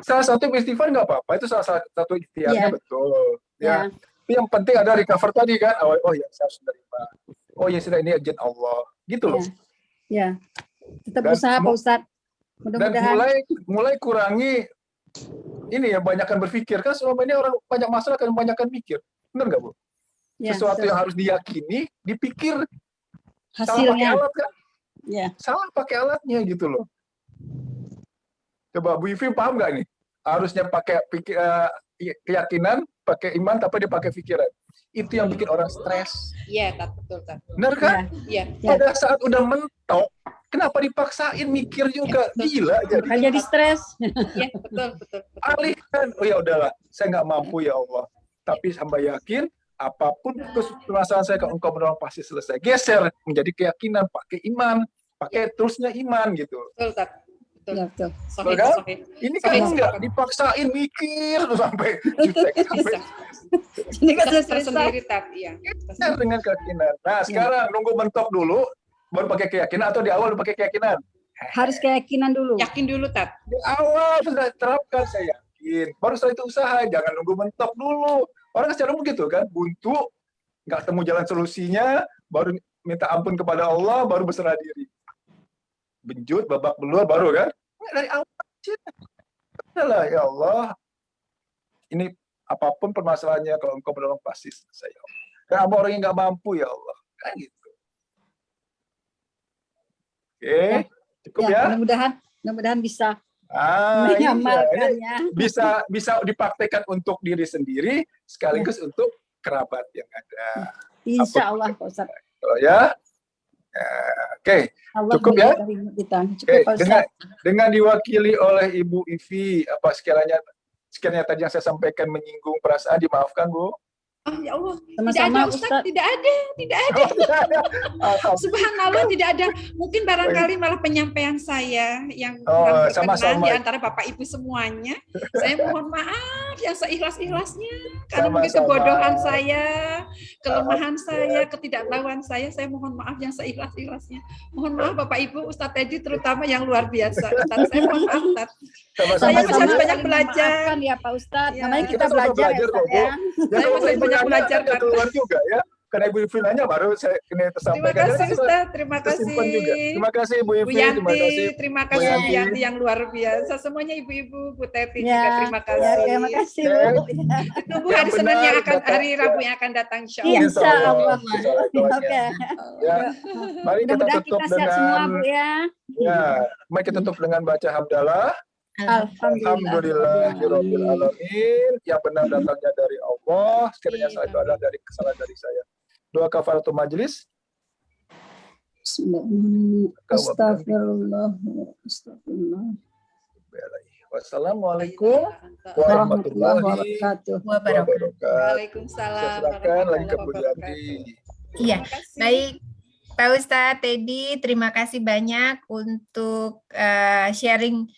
Salah satu istighfar nggak apa-apa, itu salah satu ikhtiarnya Iya. betul. Ya. Ya. Tapi yang penting ada recover tadi kan. Oh ya, saya harus menerima. Oh ya sudah, ini izin Allah. Gitu loh. Ya. Tetap Dan usaha Pak Ustaz. Dan Mudah-mudahan. mulai kurangi ini ya, banyakkan berpikir. Kan selama ini orang banyak masalah kan banyakkan mikir. Benar nggak Bu? Ya, Sesuatu betul. yang harus diyakini, dipikir. Salah pakai Hasilnya. alat kan? Ya. Salah pakai alatnya gitu loh. Coba Bu Ivi paham nggak nih? Harusnya pakai keyakinan, pakai iman, tapi dia pakai pikiran. Itu yang bikin orang stres. Iya, Tat, betul, Tat. Benar kan? Iya. Ya. Pada saat udah mentok, kenapa dipaksain mikir juga? Gila jadi. Kan jadi stres. Iya, betul. Alihkan. Oh ya udahlah, saya nggak mampu ya Allah. Tapi hamba yakin, apapun permasalahan saya ke Engkau menolong pasti selesai. Geser menjadi keyakinan, pakai iman, pakai terusnya iman gitu. Betul, Tat. Ya, betul. Sahih, Betul kan? sahih. Ini kan Sahih, enggak sepakat. dipaksain mikir tuh sampai jutek sampai Ini kan Bisa stres tersendiri, Tat. Iya. geser dengan keyakinan. Nah sekarang nunggu mentok dulu, baru pakai keyakinan atau di awal udah pakai keyakinan? harus keyakinan dulu. Yakin dulu, Tat. Di awal sudah terapkan saya yakin. Baru setelah itu usaha, jangan nunggu mentok dulu. Orang secara begitu kan, buntu, nggak temu jalan solusinya, baru minta ampun kepada Allah, baru berserah diri. Benjut, babak belur, baru kan? Dari awal aja. Udahlah, ya Allah. Ini apapun permasalahannya, kalau Engkau menolong pasti selesai. Ya Allah. Karena hamba orang yang nggak mampu, ya Allah. Kan gitu. Oke, cukup ya? Mudah-mudahan bisa Ah, iya. Ini mengamalkannya. bisa dipraktekkan untuk diri sendiri sekaligus untuk kerabat yang ada. Insya Allah, Pak Ustaz. Oh ya. Oke, Allah cukup ya? menerima kita. Cukup, Oke, Pak Ustaz. dengan diwakili oleh Ibu Ivi, apa sekiranya tadi yang saya sampaikan menyinggung perasaan, dimaafkan Bu. Oh, ya Allah. Sama-sama, Tidak ada, Ustaz. Ustaz. Tidak ada. Subhanallah, tidak ada. Mungkin barangkali malah penyampaian saya yang kurang berkenan sama-sama. di antara Bapak Ibu semuanya. Saya mohon maaf yang seikhlas-ikhlasnya. Karena mungkin Sama-sama. kebodohan saya, kelemahan saya, ketidaktahuan saya mohon maaf yang seikhlas-ikhlasnya. Mohon maaf Bapak Ibu, Ustadz Teddy terutama yang luar biasa. Ustadz, saya mohon maaf, Ustadz. Saya masih harus banyak belajar. Memaafkan ya Pak Ustaz. Ya. Namanya kita Kita sama belajar ya belajar Ustaz kok, Bu. ya. Ya, Saya kalau masih Ibu banyak nanya, belajar, nggak Pak. keluar juga ya. Karena Ibu Ivi nanya baru saya ini Terima tersampaikan. kasih Jadi, Ustadz, terima tersimpan kasih. juga. Terima kasih Bu Bu Ivi, terima kasih. Yanti, terima Bu kasih Bu Yanti. Yanti yang luar biasa. Semuanya ibu-ibu, Bu Teti Ya, juga terima ya, kasih. terima kasih Bu. Ya. Tunggu Yang hari Senin yang benar, akan, Bapak. hari Rabu yang akan datang, insya Iya, Allah. insya Allah. Insya Allah. Oke. Ya, mari kita Mudah-mudahan tutup kita sehat semua dengan Bu ya. ya, mari kita tutup dengan baca hamdalah. Alhamdulillahirabbil alamin. Yang benar datangnya dari Allah, sekiranya salah itu adalah dari kesalahan dari saya. Doa kafaratul majelis. Astagfirullah. Astagfirullah. Wassalamualaikum Warahmatullahi warahmatullahi wabarakatuh. wabarakatuh. Waalaikumsalam. Saya silakan lagi ke Bu warahmatullahi Yanti. Iya, Terima kasih. baik. Pak Ustadz Teddy, terima kasih banyak untuk sharing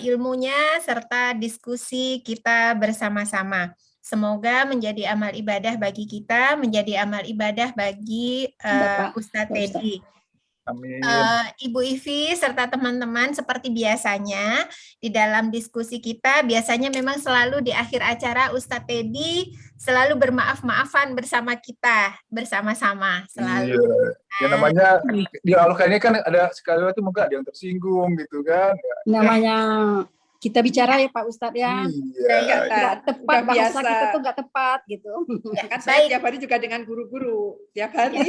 ilmunya serta diskusi kita bersama-sama. Semoga menjadi amal ibadah bagi kita, menjadi amal ibadah bagi Bapak, Ustadz Pak Ustadz. Teddy. Amin. Ibu Ivi serta teman-teman seperti biasanya di dalam diskusi kita biasanya memang selalu di akhir acara Ustadz Teddy selalu bermaaf-maafan bersama kita bersama-sama selalu. Iya. Ya namanya dialog ini kan ada sekali waktu mungkin ada yang tersinggung gitu kan. Ya. Namanya kita bicara ya Pak Ustadz ya. Iya. Nggak tepat, Udah bahasa biasa. kita tuh nggak tepat gitu. Ya kan saya tiap hari juga dengan guru-guru tiap hari.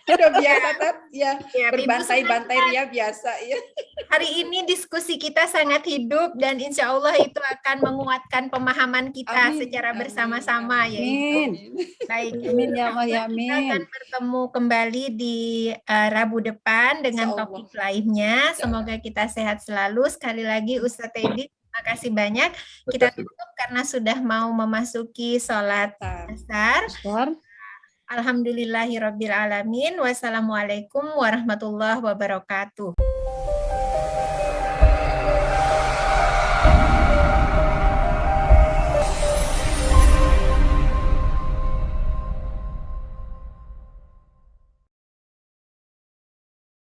Udah biasa kan? Ya, Ya, Ibu berbantai-bantai ria biasa ya. hari ini diskusi kita sangat hidup dan insya Allah itu akan menguatkan pemahaman kita Amin, secara amin, bersama-sama ya Ibu. Amin. Baik, Amin ya Allah ya kita akan amin. bertemu kembali di Rabu depan dengan Insya Allah. topik lainnya. Semoga kita sehat selalu. Sekali lagi Ustadz Edi, terima kasih banyak. Kita tutup karena sudah mau memasuki sholat asar. Ustaz. Alhamdulillahirabbil alamin. Wassalamualaikum warahmatullahi wabarakatuh.